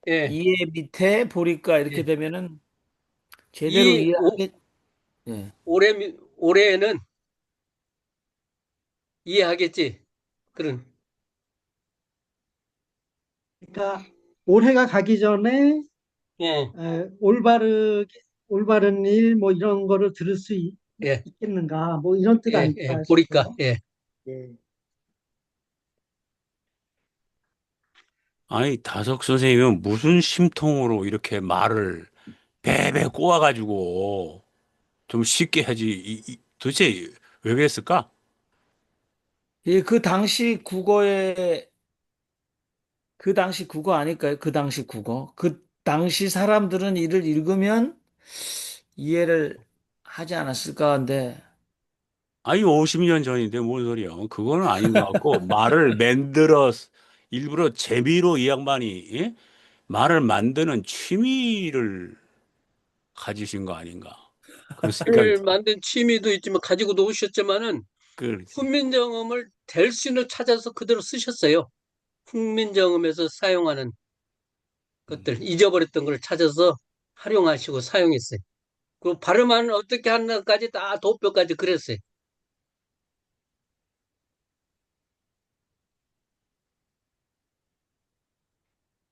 [SPEAKER 8] 예,
[SPEAKER 1] 이해 밑에 보니까 이렇게
[SPEAKER 8] 예.
[SPEAKER 1] 되면은 제대로 이해하게 예.
[SPEAKER 8] 올해에는 이해하겠지. 그런,
[SPEAKER 9] 그러니까 올해가 가기 전에
[SPEAKER 8] 예,
[SPEAKER 9] 올바른 일 뭐 이런 거를 들을 수
[SPEAKER 8] 예,
[SPEAKER 9] 있겠는가 뭐 이런 뜻
[SPEAKER 8] 예, 예,
[SPEAKER 9] 아닐까
[SPEAKER 8] 보니까,
[SPEAKER 9] 싶어요.
[SPEAKER 8] 예.
[SPEAKER 9] 예.
[SPEAKER 3] 아니, 다석 선생님은 무슨 심통으로 이렇게 말을 베베 꼬아가지고 좀 쉽게 하지. 도대체 왜 그랬을까?
[SPEAKER 1] 예, 그 당시 국어 아닐까요? 그 당시 국어. 그 당시 사람들은 이를 읽으면 이해를 하지 않았을까 한데
[SPEAKER 3] 아니, 50년 전인데 뭔 소리야. 그거는 아닌 것 같고, 말을 만들어, 일부러 재미로 이 양반이, 예? 말을 만드는 취미를 가지신 거 아닌가. 그런 생각이
[SPEAKER 8] 을
[SPEAKER 3] 들어.
[SPEAKER 8] 만든 취미도 있지만 가지고도 오셨지만은
[SPEAKER 3] 그렇지.
[SPEAKER 8] 훈민정음을 될 수 있는 찾아서 그대로 쓰셨어요. 훈민정음에서 사용하는 것들, 잊어버렸던 걸 찾아서 활용하시고 사용했어요. 그 발음은 어떻게 하는가까지 다 도표까지 그랬어요.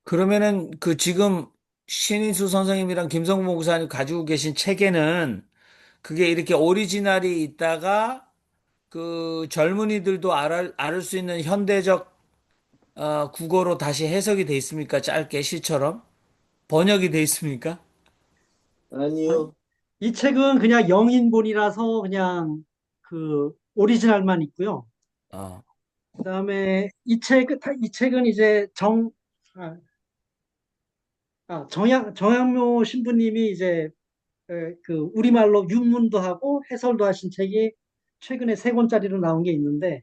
[SPEAKER 1] 그러면은 그 지금 신인수 선생님이랑 김성모 목사님 가지고 계신 책에는 그게 이렇게 오리지널이 있다가 그 젊은이들도 알을 수 있는 현대적 국어로 다시 해석이 돼 있습니까? 짧게 시처럼 번역이 돼 있습니까?
[SPEAKER 9] 아,
[SPEAKER 4] 아니요.
[SPEAKER 9] 이 책은 그냥 영인본이라서 그냥 그 오리지널만 있고요.
[SPEAKER 1] 어.
[SPEAKER 9] 그다음에 이 책은 이제 아, 정양묘 신부님이 이제 그 우리말로 윤문도 하고 해설도 하신 책이 최근에 세 권짜리로 나온 게 있는데,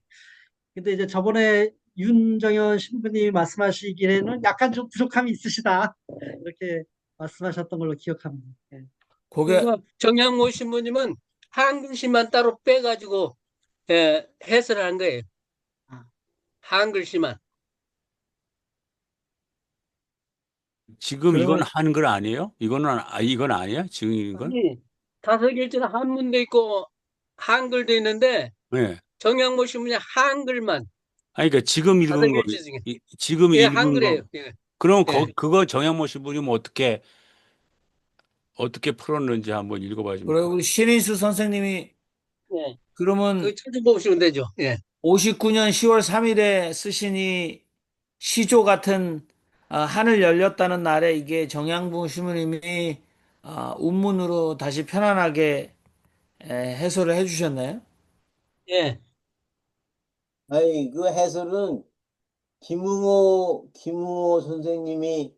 [SPEAKER 9] 근데 이제 저번에 윤정현 신부님이 말씀하시기에는 약간 좀 부족함이 있으시다 이렇게 말씀하셨던 걸로 기억합니다. 예.
[SPEAKER 1] 그게
[SPEAKER 8] 그러니까 정양모 신부님은 한글씨만 따로 빼가지고 해설을 한 거예요.
[SPEAKER 9] 아,
[SPEAKER 8] 한글씨만.
[SPEAKER 3] 지금 이건
[SPEAKER 1] 그러면
[SPEAKER 3] 한글 아니에요? 이건 아니야? 지금 이건?
[SPEAKER 8] 아니, 다섯 글자는 한문도 있고 한글도 있는데
[SPEAKER 3] 네.
[SPEAKER 8] 정양모 신부님 한글만
[SPEAKER 3] 아니, 그러니까 지금 읽은 거,
[SPEAKER 8] 400페이지 중에.
[SPEAKER 3] 지금
[SPEAKER 8] 예,
[SPEAKER 3] 읽은
[SPEAKER 8] 한글이에요.
[SPEAKER 3] 거,
[SPEAKER 8] 예,
[SPEAKER 3] 그럼
[SPEAKER 8] 예,
[SPEAKER 3] 그거 정양모 신부님 어떻게 풀었는지 한번 읽어봐 주면
[SPEAKER 1] 그리고 우리
[SPEAKER 3] 좋겠어요.
[SPEAKER 1] 신인수 선생님이
[SPEAKER 8] 예.
[SPEAKER 1] 그러면
[SPEAKER 8] 그 찾아보시면 되죠. 예,
[SPEAKER 1] 59년 10월 3일에 쓰신 이 시조 같은 하늘 열렸다는 날에 이게 정양부 신부님이 운문으로 다시 편안하게 해설을 해주셨나요?
[SPEAKER 8] 예.
[SPEAKER 4] 아니, 그 해설은 김웅호 선생님이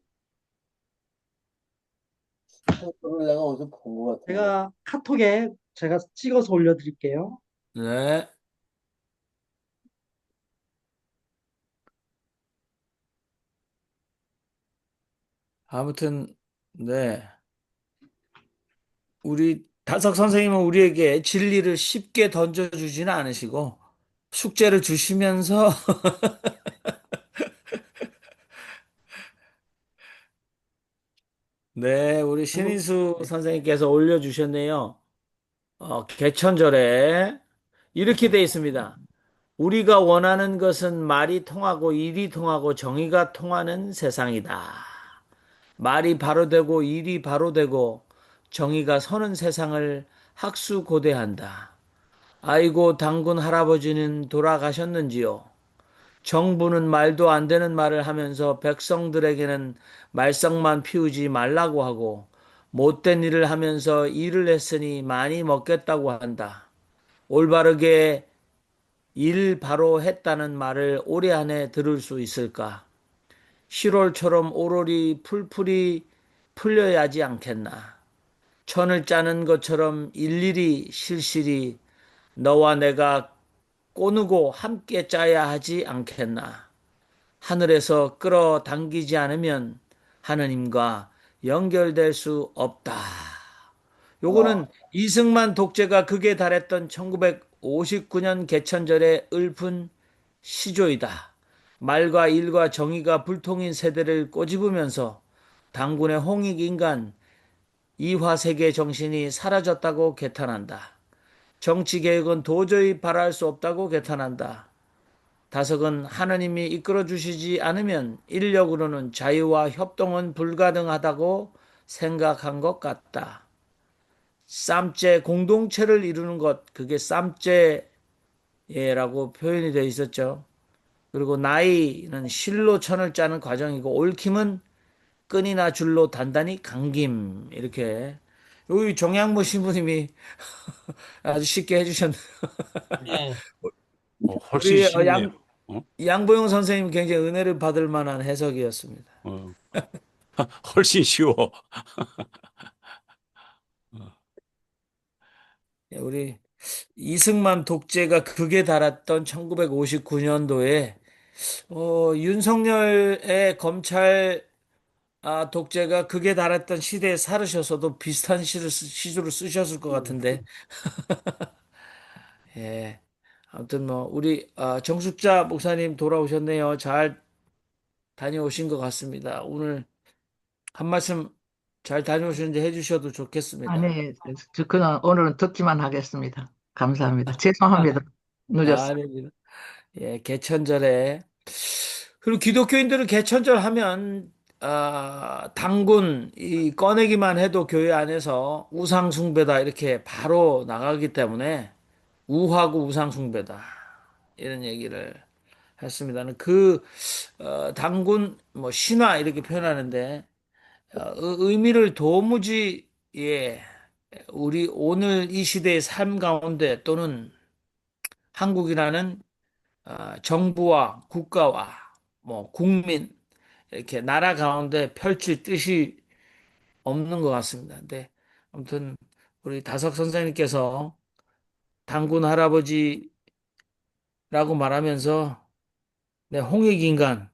[SPEAKER 4] 한 거를 내가 어디서 본 것 같은데.
[SPEAKER 9] 제가 카톡에 제가 찍어서 올려드릴게요.
[SPEAKER 1] 네. 아무튼 네. 우리 다석 선생님은 우리에게 진리를 쉽게 던져주지는 않으시고 숙제를 주시면서 네, 우리
[SPEAKER 9] 한국,
[SPEAKER 1] 신인수 선생님께서 올려주셨네요. 개천절에 이렇게 돼 있습니다. 우리가 원하는 것은 말이 통하고 일이 통하고 정의가 통하는 세상이다. 말이 바로 되고 일이 바로 되고 정의가 서는 세상을 학수고대한다. 아이고, 당군 할아버지는 돌아가셨는지요? 정부는 말도 안 되는 말을 하면서 백성들에게는 말썽만 피우지 말라고 하고 못된 일을 하면서 일을 했으니 많이 먹겠다고 한다. 올바르게 일 바로 했다는 말을 올해 안에 들을 수 있을까? 10월처럼 오롤이 풀풀이 풀려야지 않겠나? 천을 짜는 것처럼 일일이 실실이 너와 내가 꼬누고 함께 짜야 하지 않겠나? 하늘에서 끌어당기지 않으면 하느님과 연결될 수 없다. 요거는
[SPEAKER 4] 와,
[SPEAKER 1] 이승만 독재가 극에 달했던 1959년 개천절의 읊은 시조이다. 말과 일과 정의가 불통인 세대를 꼬집으면서 당군의 홍익인간 이화세계 정신이 사라졌다고 개탄한다. 정치개혁은 도저히 바랄 수 없다고 개탄한다. 다석은 하느님이 이끌어 주시지 않으면 인력으로는 자유와 협동은 불가능하다고 생각한 것 같다. 쌈째 공동체를 이루는 것, 그게 쌈째라고 표현이 되어 있었죠. 그리고 나이는 실로 천을 짜는 과정이고 옳힘은 끈이나 줄로 단단히 감김 이렇게 여기 정양모 신부님이 아주 쉽게 해주셨네요.
[SPEAKER 8] 예.
[SPEAKER 3] 훨씬
[SPEAKER 1] 우리
[SPEAKER 3] 쉽네요. 어?
[SPEAKER 1] 양보영 선생님 굉장히 은혜를 받을 만한 해석이었습니다.
[SPEAKER 3] 어, 훨씬 쉬워.
[SPEAKER 1] 예, 우리 이승만 독재가 극에 달했던 1959년도에 윤석열의 검찰 독재가 극에 달했던 시대에 살으셔서도 비슷한 시조를 쓰셨을 것 같은데 예. 아무튼 뭐 우리 정숙자 목사님 돌아오셨네요. 잘 다녀오신 것 같습니다. 오늘 한 말씀 잘 다녀오셨는지 해주셔도 좋겠습니다.
[SPEAKER 10] 아니, 그는 오늘은 듣기만 하겠습니다. 감사합니다. 죄송합니다. 늦었어요.
[SPEAKER 1] 아닙니다. 예, 개천절에 그리고 기독교인들은 개천절 하면 단군 이 꺼내기만 해도 교회 안에서 우상 숭배다 이렇게 바로 나가기 때문에 우하고 우상 숭배다 이런 얘기를 했습니다는 단군 뭐 신화 이렇게 표현하는데 의미를 도무지 예 우리 오늘 이 시대의 삶 가운데 또는 한국이라는 정부와 국가와 뭐 국민 이렇게 나라 가운데 펼칠 뜻이 없는 것 같습니다. 근데 아무튼 우리 다석 선생님께서 당군 할아버지라고 말하면서 네, 홍익인간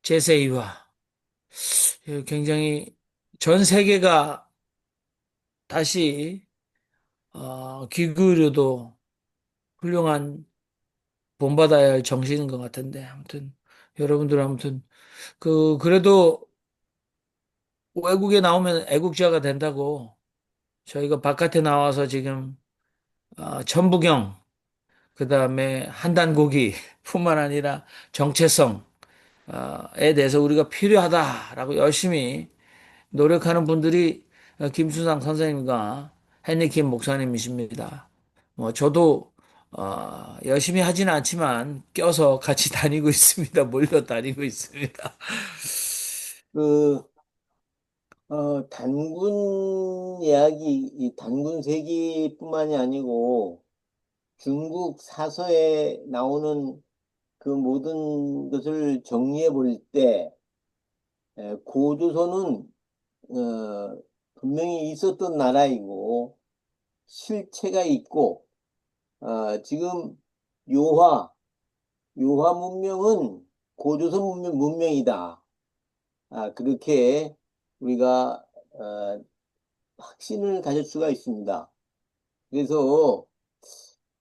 [SPEAKER 1] 제세이와 굉장히 전 세계가 다시 귀 기울여도 훌륭한 본받아야 할 정신인 것 같은데 아무튼 여러분들 아무튼 그래도 외국에 나오면 애국자가 된다고 저희가 바깥에 나와서 지금 천부경 그다음에 한단고기뿐만 아니라 정체성에 대해서 우리가 필요하다라고 열심히 노력하는 분들이 김수상 선생님과 헨리킴 목사님이십니다. 뭐 저도 열심히 하지는 않지만 껴서 같이 다니고 있습니다. 몰려 다니고 있습니다.
[SPEAKER 4] 그, 단군 이야기, 이 단군 세기뿐만이 아니고 중국 사서에 나오는 그 모든 것을 정리해 볼 때, 고조선은, 분명히 있었던 나라이고, 실체가 있고, 지금 요화, 요화 문명은 고조선 문명이다. 그렇게 우리가 확신을 가질 수가 있습니다. 그래서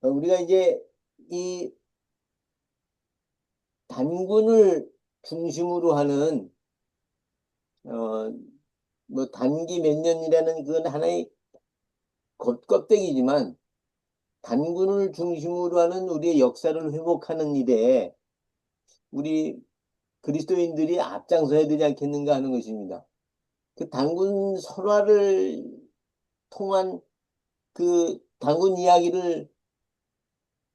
[SPEAKER 4] 우리가 이제 이 단군을 중심으로 하는 뭐 단기 몇 년이라는 그건 하나의 껍데기지만 단군을 중심으로 하는 우리의 역사를 회복하는 일에 우리 그리스도인들이 앞장서야 되지 않겠는가 하는 것입니다. 그 단군 설화를 통한 그 단군 이야기를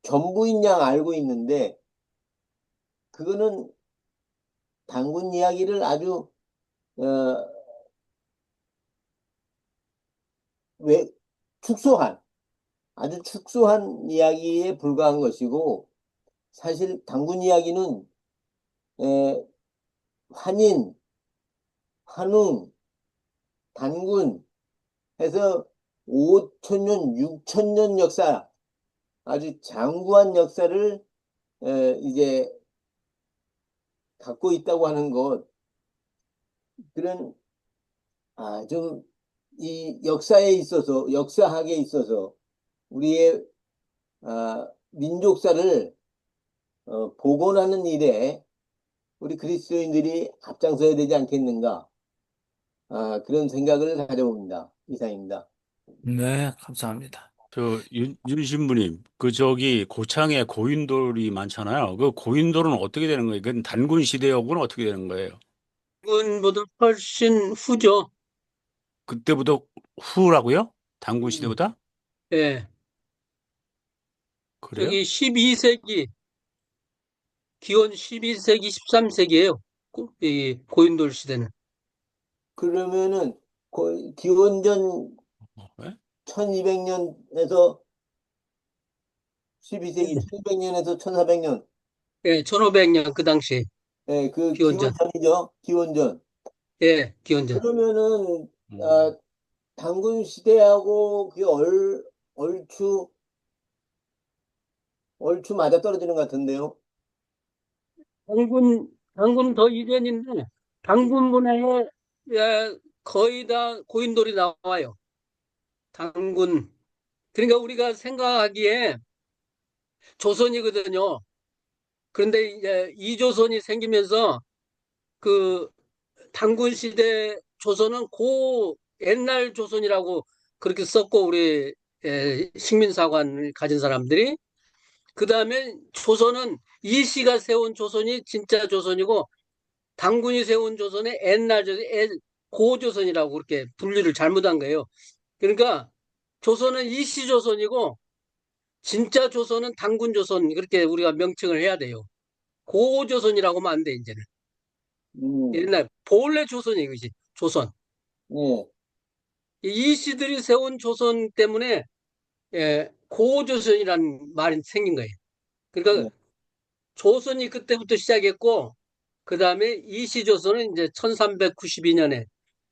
[SPEAKER 4] 전부인 양 알고 있는데 그거는 단군 이야기를 아주 어, 왜 축소한 아주 축소한 이야기에 불과한 것이고 사실 단군 이야기는 에, 환인, 환웅, 단군 해서 5천년, 6천년 역사 아주 장구한 역사를 이제 갖고 있다고 하는 것 그런 좀 이 역사에 있어서 역사학에 있어서 우리의 민족사를 복원하는 일에 우리 그리스도인들이 앞장서야 되지 않겠는가 그런 생각을 가져봅니다. 이상입니다.
[SPEAKER 1] 네, 감사합니다.
[SPEAKER 3] 윤 신부님, 고창에 고인돌이 많잖아요. 그 고인돌은 어떻게 되는 거예요? 그건 단군 시대하고는 어떻게 되는 거예요?
[SPEAKER 8] 단군보다 훨씬 후죠.
[SPEAKER 3] 그때보다 후라고요? 단군
[SPEAKER 8] 음,
[SPEAKER 3] 시대보다?
[SPEAKER 8] 예.
[SPEAKER 3] 그래요?
[SPEAKER 8] 저기 12세기, 기원 12세기, 13세기예요. 이 고인돌 시대는.
[SPEAKER 4] 그러면은 기원전
[SPEAKER 3] 네?
[SPEAKER 4] 1200년에서 12세기 1200년에서 1400년
[SPEAKER 8] 예, 1500년 그 당시
[SPEAKER 4] 그
[SPEAKER 8] 기원전.
[SPEAKER 4] 기원전이죠. 기원전.
[SPEAKER 8] 예, 기원전.
[SPEAKER 4] 그러면은
[SPEAKER 3] 음.
[SPEAKER 4] 단군 시대하고 그 얼추 맞아 떨어지는 것 같은데요.
[SPEAKER 8] 당군 더 이전인데, 당군 문화에 예, 거의 다 고인돌이 나와요. 당군. 그러니까 우리가 생각하기에 조선이거든요. 그런데 이제 이조선이 생기면서 그 당군 시대 조선은 고 옛날 조선이라고 그렇게 썼고 우리 식민사관을 가진 사람들이 그 다음에 조선은 이씨가 세운 조선이 진짜 조선이고 당군이 세운 조선의 옛날 조선, 고조선이라고 그렇게 분류를 잘못한 거예요. 그러니까 조선은 이씨 조선이고 진짜 조선은 당군 조선 그렇게 우리가 명칭을 해야 돼요. 고조선이라고 하면 안 돼, 이제는.
[SPEAKER 4] 음,
[SPEAKER 8] 옛날 본래 조선이 그지 조선.
[SPEAKER 4] 네,
[SPEAKER 8] 이 씨들이 세운 조선 때문에 고조선이라는 말이 생긴 거예요.
[SPEAKER 4] 네.
[SPEAKER 8] 그러니까 조선이 그때부터 시작했고 그 다음에 이시조선은 이제 1392년에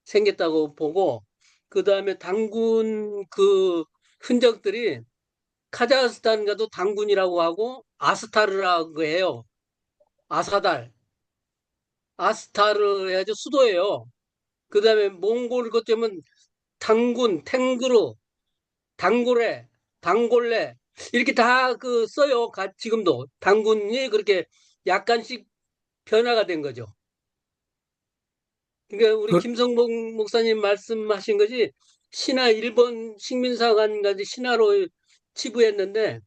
[SPEAKER 8] 생겼다고 보고 그 다음에 당군 그 흔적들이 카자흐스탄과도 당군이라고 하고 아스타르라고 해요. 아사달, 아스타르 해야죠 수도예요. 그 다음에 몽골 거점은 당군, 탱그루, 당고레, 당골레 이렇게 다 그 써요. 지금도 당군이 그렇게 약간씩 변화가 된 거죠. 그러니까 우리
[SPEAKER 1] 그,
[SPEAKER 8] 김성복 목사님 말씀하신 것이 신화 일본 식민사관까지 신화로 치부했는데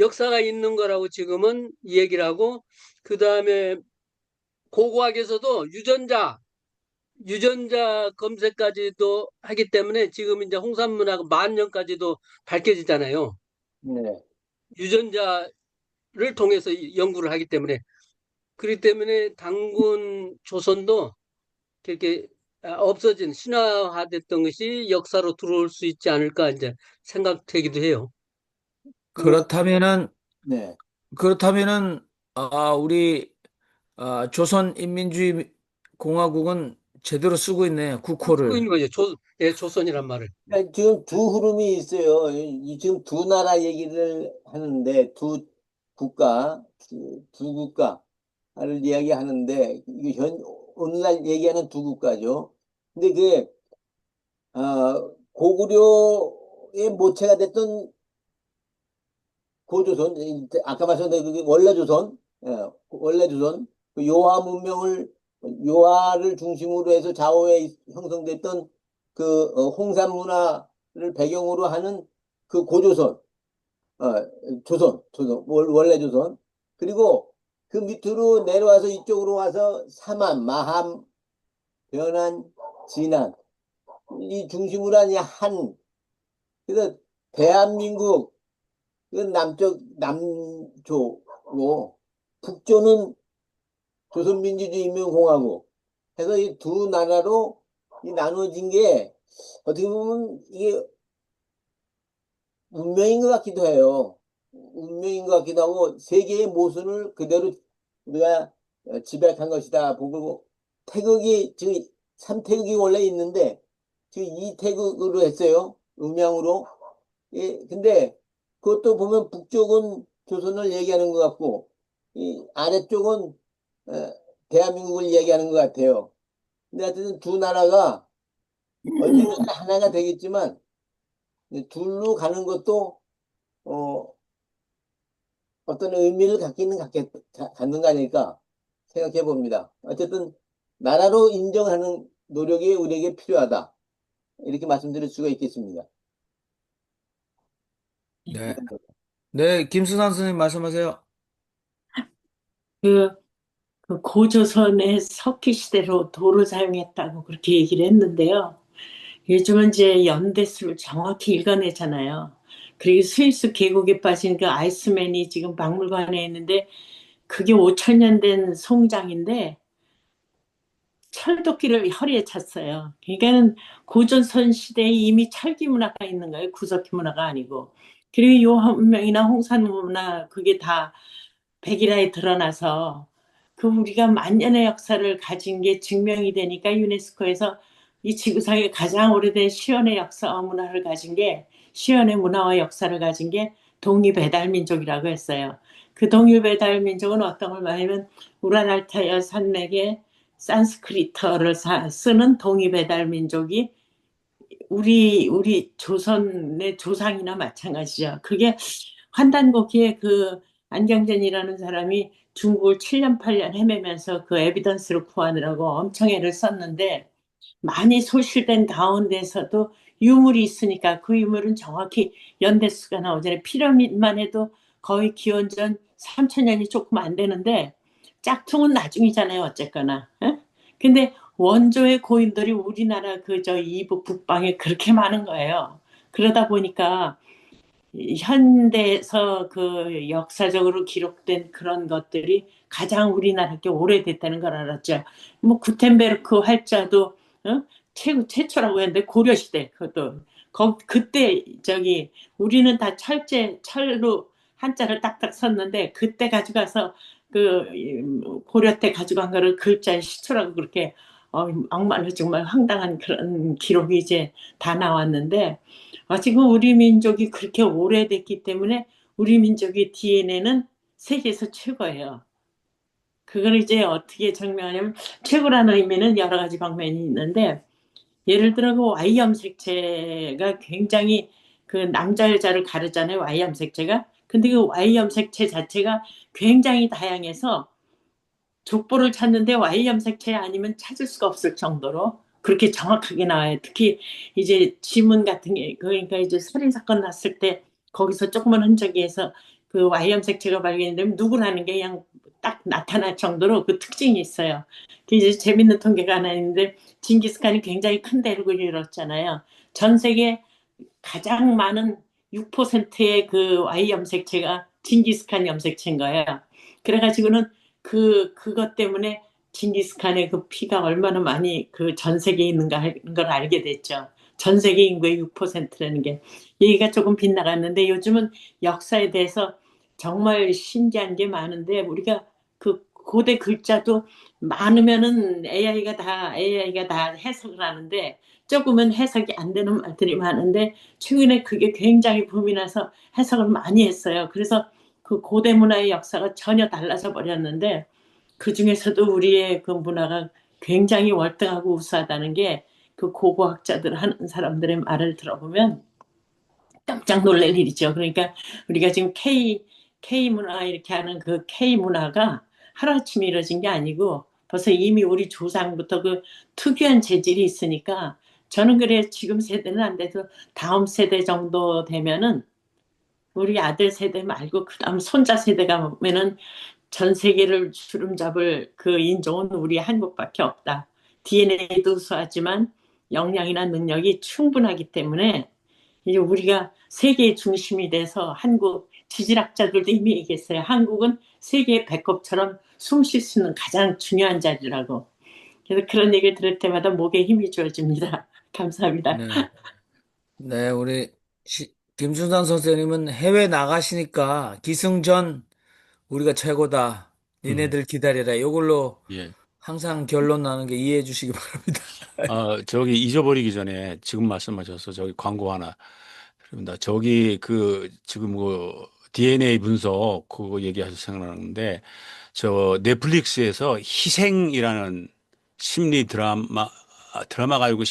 [SPEAKER 8] 역사가 있는 거라고 지금은 얘기를 하고, 그 다음에 고고학에서도 유전자 검색까지도 하기 때문에 지금 이제 홍산문화가 만년까지도 밝혀지잖아요.
[SPEAKER 4] 네.
[SPEAKER 8] 유전자를 통해서 연구를 하기 때문에. 그렇기 때문에 당군 조선도 그렇게 없어진, 신화화됐던 것이 역사로 들어올 수 있지 않을까 이제 생각되기도 해요.
[SPEAKER 1] 그렇다면은
[SPEAKER 4] 네.
[SPEAKER 1] 그렇다면은 우리 조선인민주의 공화국은 제대로 쓰고 있네,
[SPEAKER 8] 쓰고
[SPEAKER 1] 국호를.
[SPEAKER 8] 있는 거죠. 예, 조선이란 말을.
[SPEAKER 4] 그러니까 지금 두 흐름이 있어요. 지금 두 나라 얘기를 하는데, 두 국가를 이야기하는데, 오늘날 얘기하는 두 국가죠. 근데 그게, 고구려의 모체가 됐던 고조선, 아까 말씀드린 그 원래조선, 원래조선, 그 요하를 중심으로 해서 좌우에 형성됐던 그 홍산 문화를 배경으로 하는 그 고조선, 원래조선. 그리고 그 밑으로 내려와서 이쪽으로 와서 삼한, 마함, 변한, 진한, 이 중심으로 한 그래서 대한민국, 이건 남조고, 북조는 조선민주주의인민공화국 해서 이 두 나라로 나눠진 게 어떻게 보면 이게 운명인 것 같기도 해요. 운명인 것 같기도 하고, 세계의 모순을 그대로 우리가 지배한 것이다 보고, 태극이 지금 3태극이 원래 있는데 지금 2태극으로 했어요. 음양으로. 예, 근데 그것도 보면 북쪽은 조선을 얘기하는 것 같고, 이 아래쪽은 대한민국을 얘기하는 것 같아요. 근데 하여튼 두 나라가 언젠가 하나가 되겠지만, 둘로 가는 것도 어떤 의미를 갖는 거 아닐까 생각해 봅니다. 어쨌든 나라로 인정하는 노력이 우리에게 필요하다. 이렇게 말씀드릴 수가 있겠습니다.
[SPEAKER 1] 네. 네, 김수산 선생님 말씀하세요.
[SPEAKER 6] 그, 그 고조선의 석기 시대로 도를 사용했다고 그렇게 얘기를 했는데요. 요즘은 이제 연대수를 정확히 읽어내잖아요. 그리고 스위스 계곡에 빠진 그 아이스맨이 지금 박물관에 있는데 그게 5천 년 된 송장인데 철도끼를 허리에 찼어요. 그러니까는 고조선 시대에 이미 철기 문화가 있는 거예요. 구석기 문화가 아니고. 그리고 요한명이나 홍산 문화 그게 다 백일화에 드러나서 그 우리가 만년의 역사를 가진 게 증명이 되니까 유네스코에서 이 지구상에 가장 오래된 시연의 역사와 문화를 가진 게 시연의 문화와 역사를 가진 게 동이배달민족이라고 했어요. 그 동이배달민족은 어떤 걸 말하면 우라랄타야 산맥에 산스크리트어를 쓰는 동이배달민족이 우리 조선의 조상이나 마찬가지죠. 그게 환단고기에 그 안경전이라는 사람이 중국을 7년 8년 헤매면서 그 에비던스를 구하느라고 엄청 애를 썼는데 많이 소실된 가운데서도 유물이 있으니까 그 유물은 정확히 연대수가 나오잖아요. 피라미드만 해도 거의 기원전 3천년이 조금 안 되는데 짝퉁은 나중이잖아요. 어쨌거나. 에? 근데 원조의 고인들이 우리나라 그저 이북 북방에 그렇게 많은 거예요. 그러다 보니까 현대에서 그 역사적으로 기록된 그런 것들이 가장 우리나라께 오래됐다는 걸 알았죠. 뭐 구텐베르크 활자도 최초라고 했는데 고려시대 그것도 그때 우리는 다 철로 한자를 딱딱 썼는데 그때 가져가서 그 고려 때 가져간 거를 글자의 시초라고 그렇게 정말로 정말 황당한 그런 기록이 이제 다 나왔는데 지금 우리 민족이 그렇게 오래됐기 때문에 우리 민족의 DNA는 세계에서 최고예요. 그걸 이제 어떻게 증명하냐면 최고라는 의미는 여러 가지 방면이 있는데 예를 들어 그 Y 염색체가 굉장히 그 남자 여자를 가르잖아요. Y 염색체가. 근데 그 Y 염색체 자체가 굉장히 다양해서 족보를 찾는데 Y 염색체 아니면 찾을 수가 없을 정도로 그렇게 정확하게 나와요. 특히 이제 지문 같은 게 그러니까 이제 살인 사건 났을 때 거기서 조그만 흔적이 해서 그 Y염색체가 발견되면 누구라는 게 그냥 딱 나타날 정도로 그 특징이 있어요. 그 이제 재밌는 통계가 하나 있는데 징기스칸이 굉장히 큰 대륙을 이뤘잖아요. 전 세계 가장 많은 6%의 그 Y염색체가 징기스칸 염색체인 거예요. 그래가지고는 그것 때문에 징기스칸의 그 피가 얼마나 많이 그 전 세계에 있는가 하는 걸 알게 됐죠. 전 세계 인구의 6%라는 게. 얘기가 조금 빗나갔는데 요즘은 역사에 대해서 정말 신기한 게 많은데 우리가 그 고대 글자도 많으면은 AI가 다 해석을 하는데 조금은 해석이 안 되는 말들이 많은데 최근에 그게 굉장히 붐이 나서 해석을 많이 했어요. 그래서 그 고대 문화의 역사가 전혀 달라져 버렸는데 그 중에서도 우리의 그 문화가 굉장히 월등하고 우수하다는 게 그 고고학자들 하는 사람들의 말을 들어보면 깜짝 놀랄 일이죠. 그러니까 우리가 지금 K 문화 이렇게 하는 그 K 문화가 하루아침에 이루어진 게 아니고 벌써 이미 우리 조상부터 그 특유한 재질이 있으니까 저는 그래 지금 세대는 안 돼도 다음 세대 정도 되면은 우리 아들 세대 말고 그다음 손자 세대가 오면은 전 세계를 주름잡을 그 인종은 우리 한국밖에 없다. DNA도 우수하지만 역량이나 능력이 충분하기 때문에 이제 우리가 세계의 중심이 돼서 한국 지질학자들도 이미 얘기했어요. 한국은 세계의 배꼽처럼 숨 쉴 수 있는 가장 중요한 자리라고. 그래서 그런 얘기를 들을 때마다 목에 힘이 주어집니다. 감사합니다.
[SPEAKER 1] 네. 네, 우리 김순산 선생님은 해외 나가시니까 기승전 우리가 최고다. 니네들 기다려라. 이걸로
[SPEAKER 3] 예.
[SPEAKER 1] 항상 결론 나는 게 이해해 주시기 바랍니다.
[SPEAKER 3] 저기 잊어버리기 전에 지금 말씀하셔서 저기 광고 하나 드립니다. 저기 지금 DNA 분석 그거 얘기하셔서 생각나는데 저 넷플릭스에서 희생이라는 심리 드라마가 아니고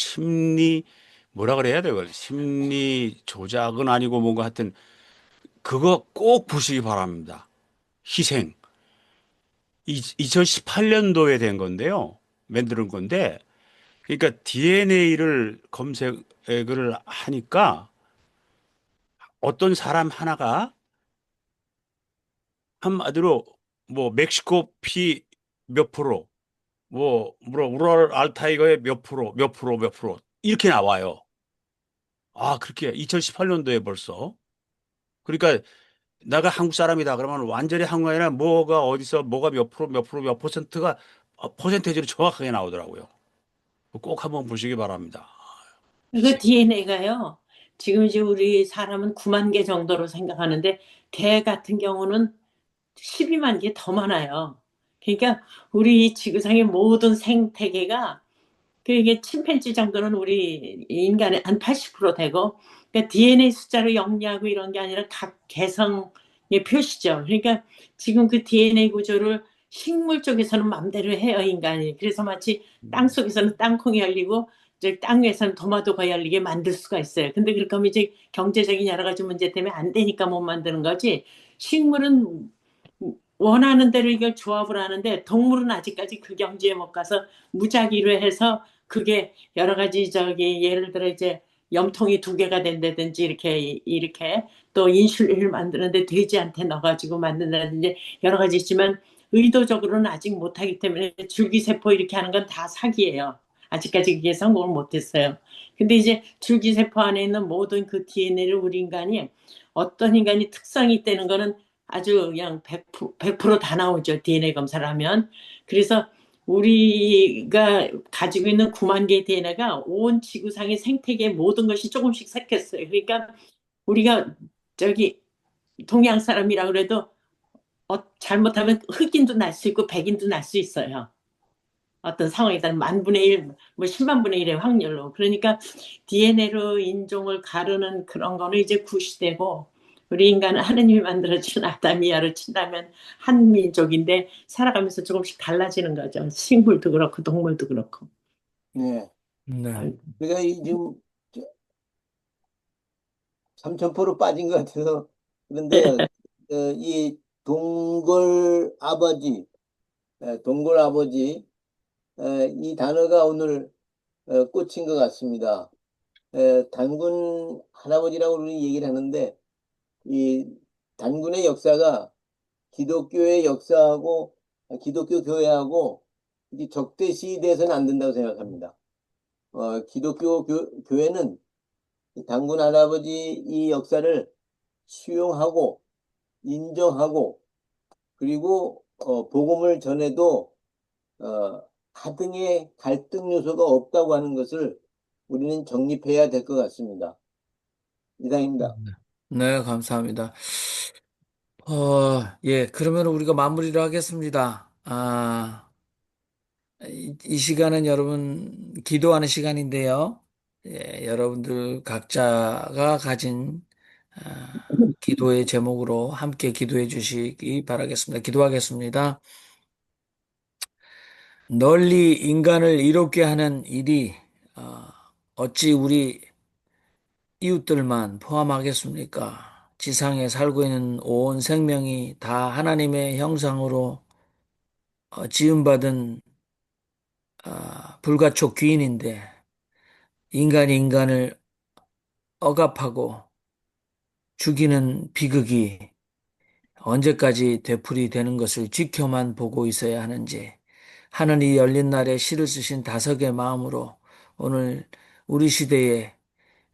[SPEAKER 3] 뭐라 그래야 돼요? 심리 조작은 아니고 뭔가 하여튼 그거 꼭 보시기 바랍니다. 희생. 2018년도에 된 건데요. 만드는 건데 그러니까 DNA를 검색을 하니까 어떤 사람 하나가 한마디로 뭐 멕시코 피 몇 프로, 우랄 알타이거의 몇 프로 이렇게 나와요. 그렇게 2018년도에 벌써. 그러니까 내가 한국 사람이다 그러면 완전히 한국이 아니라 뭐가 어디서 뭐가 몇 퍼센트가 퍼센테이지로 정확하게 나오더라고요. 꼭 한번 보시기 바랍니다.
[SPEAKER 6] 그 DNA가요. 지금 이제 우리 사람은 9만 개 정도로 생각하는데 개 같은 경우는 12만 개 더 많아요. 그러니까 우리 지구상의 모든 생태계가 이게 침팬지 정도는 우리 인간의 한 80% 되고 그러니까 DNA 숫자로 영리하고 이런 게 아니라 각 개성의 표시죠. 그러니까 지금 그 DNA 구조를 식물 쪽에서는 마음대로 해요, 인간이. 그래서 마치 땅 속에서는 땅콩이 열리고 땅 위에서는 토마토가 열리게 만들 수가 있어요. 근데 그렇게 하면 이제 경제적인 여러 가지 문제 때문에 안 되니까 못 만드는 거지. 식물은 원하는 대로 이걸 조합을 하는데 동물은 아직까지 그 경지에 못 가서 무작위로 해서 그게 여러 가지 예를 들어 이제 염통이 2개가 된다든지 이렇게 또 인슐린을 만드는데 돼지한테 넣어가지고 만든다든지 여러 가지 있지만 의도적으로는 아직 못하기 때문에 줄기세포 이렇게 하는 건 다 사기예요. 아직까지 그게 성공을 못했어요. 근데 이제 줄기세포 안에 있는 모든 그 DNA를 우리 인간이 어떤 인간이 특성이 있다는 거는 아주 그냥 100%다 나오죠. DNA 검사를 하면. 그래서 우리가 가지고 있는 9만 개의 DNA가 온 지구상의 생태계 모든 것이 조금씩 섞였어요. 그러니까 우리가 동양 사람이라 그래도 잘못하면 흑인도 날 수 있고 백인도 날 수 있어요. 어떤 상황에 따른 10,000분의 1, 뭐 100,000분의 1의 확률로. 그러니까 DNA로 인종을 가르는 그런 거는 이제 구시되고 우리 인간은 하느님이 만들어준 아담이야를 친다면 한 민족인데 살아가면서 조금씩 달라지는 거죠. 식물도 그렇고 동물도 그렇고.
[SPEAKER 4] 네.
[SPEAKER 1] 네.
[SPEAKER 4] 그러니까 지금 3,000% 빠진 것 같아서 그런데 이 동골 아버지 이 단어가 오늘 꽂힌 것 같습니다. 단군 할아버지라고 우리 얘기를 하는데 이 단군의 역사가 기독교의 역사하고 기독교 교회하고 이게 적대시돼서는 안 된다고 생각합니다. 기독교 교회는 단군 할아버지 이 역사를 수용하고 인정하고 그리고 복음을 전해도 하등의 갈등 요소가 없다고 하는 것을 우리는 정립해야 될 것 같습니다. 이상입니다.
[SPEAKER 1] 네, 감사합니다. 예, 그러면 우리가 마무리를 하겠습니다. 이 시간은 여러분 기도하는 시간인데요. 예, 여러분들 각자가 가진 기도의 제목으로 함께 기도해 주시기 바라겠습니다. 기도하겠습니다. 널리 인간을 이롭게 하는 일이 어찌 우리 이웃들만 포함하겠습니까? 지상에 살고 있는 온 생명이 다 하나님의 형상으로 지음받은 불가촉 귀인인데 인간이 인간을 억압하고 죽이는 비극이 언제까지 되풀이 되는 것을 지켜만 보고 있어야 하는지 하늘이 열린 날에 시를 쓰신 다섯의 마음으로 오늘 우리 시대에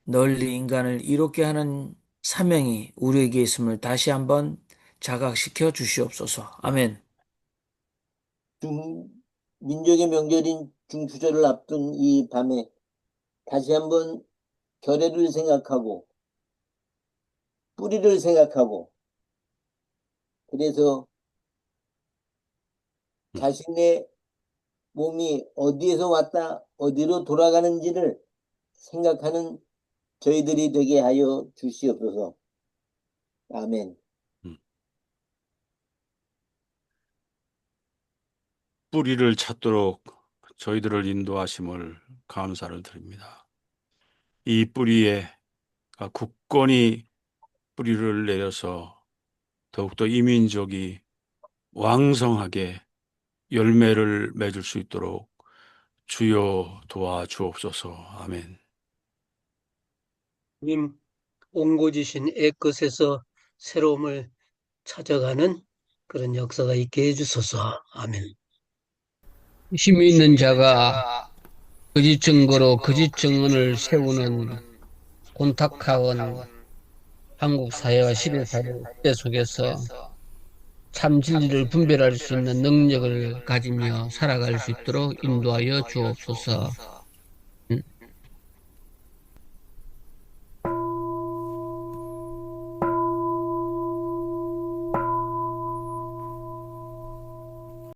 [SPEAKER 1] 널리 인간을 이롭게 하는 사명이 우리에게 있음을 다시 한번 자각시켜 주시옵소서. 아멘.
[SPEAKER 4] 민족의 명절인 중추절을 앞둔 이 밤에 다시 한번 결의를 생각하고 뿌리를 생각하고 그래서 자신의 몸이 어디에서 왔다 어디로 돌아가는지를 생각하는 저희들이 되게 하여 주시옵소서. 아멘.
[SPEAKER 3] 뿌리를 찾도록 저희들을 인도하심을 감사를 드립니다. 이 뿌리에 굳건히 뿌리를 내려서 더욱더 이민족이 왕성하게 열매를 맺을 수 있도록 주여 도와주옵소서. 아멘.
[SPEAKER 8] 주님 옹고지신 애끝에서 새로움을 찾아가는 그런 역사가 있게 해주소서. 아멘.
[SPEAKER 11] 힘이 있는 자가 거짓 증거로 거짓 증언을 세우는 곤탁하온 한국 사회와 시대 사회 속에서 참 진리를 분별할 수 있는 능력을 가지며 살아갈 수 있도록 인도하여 주옵소서.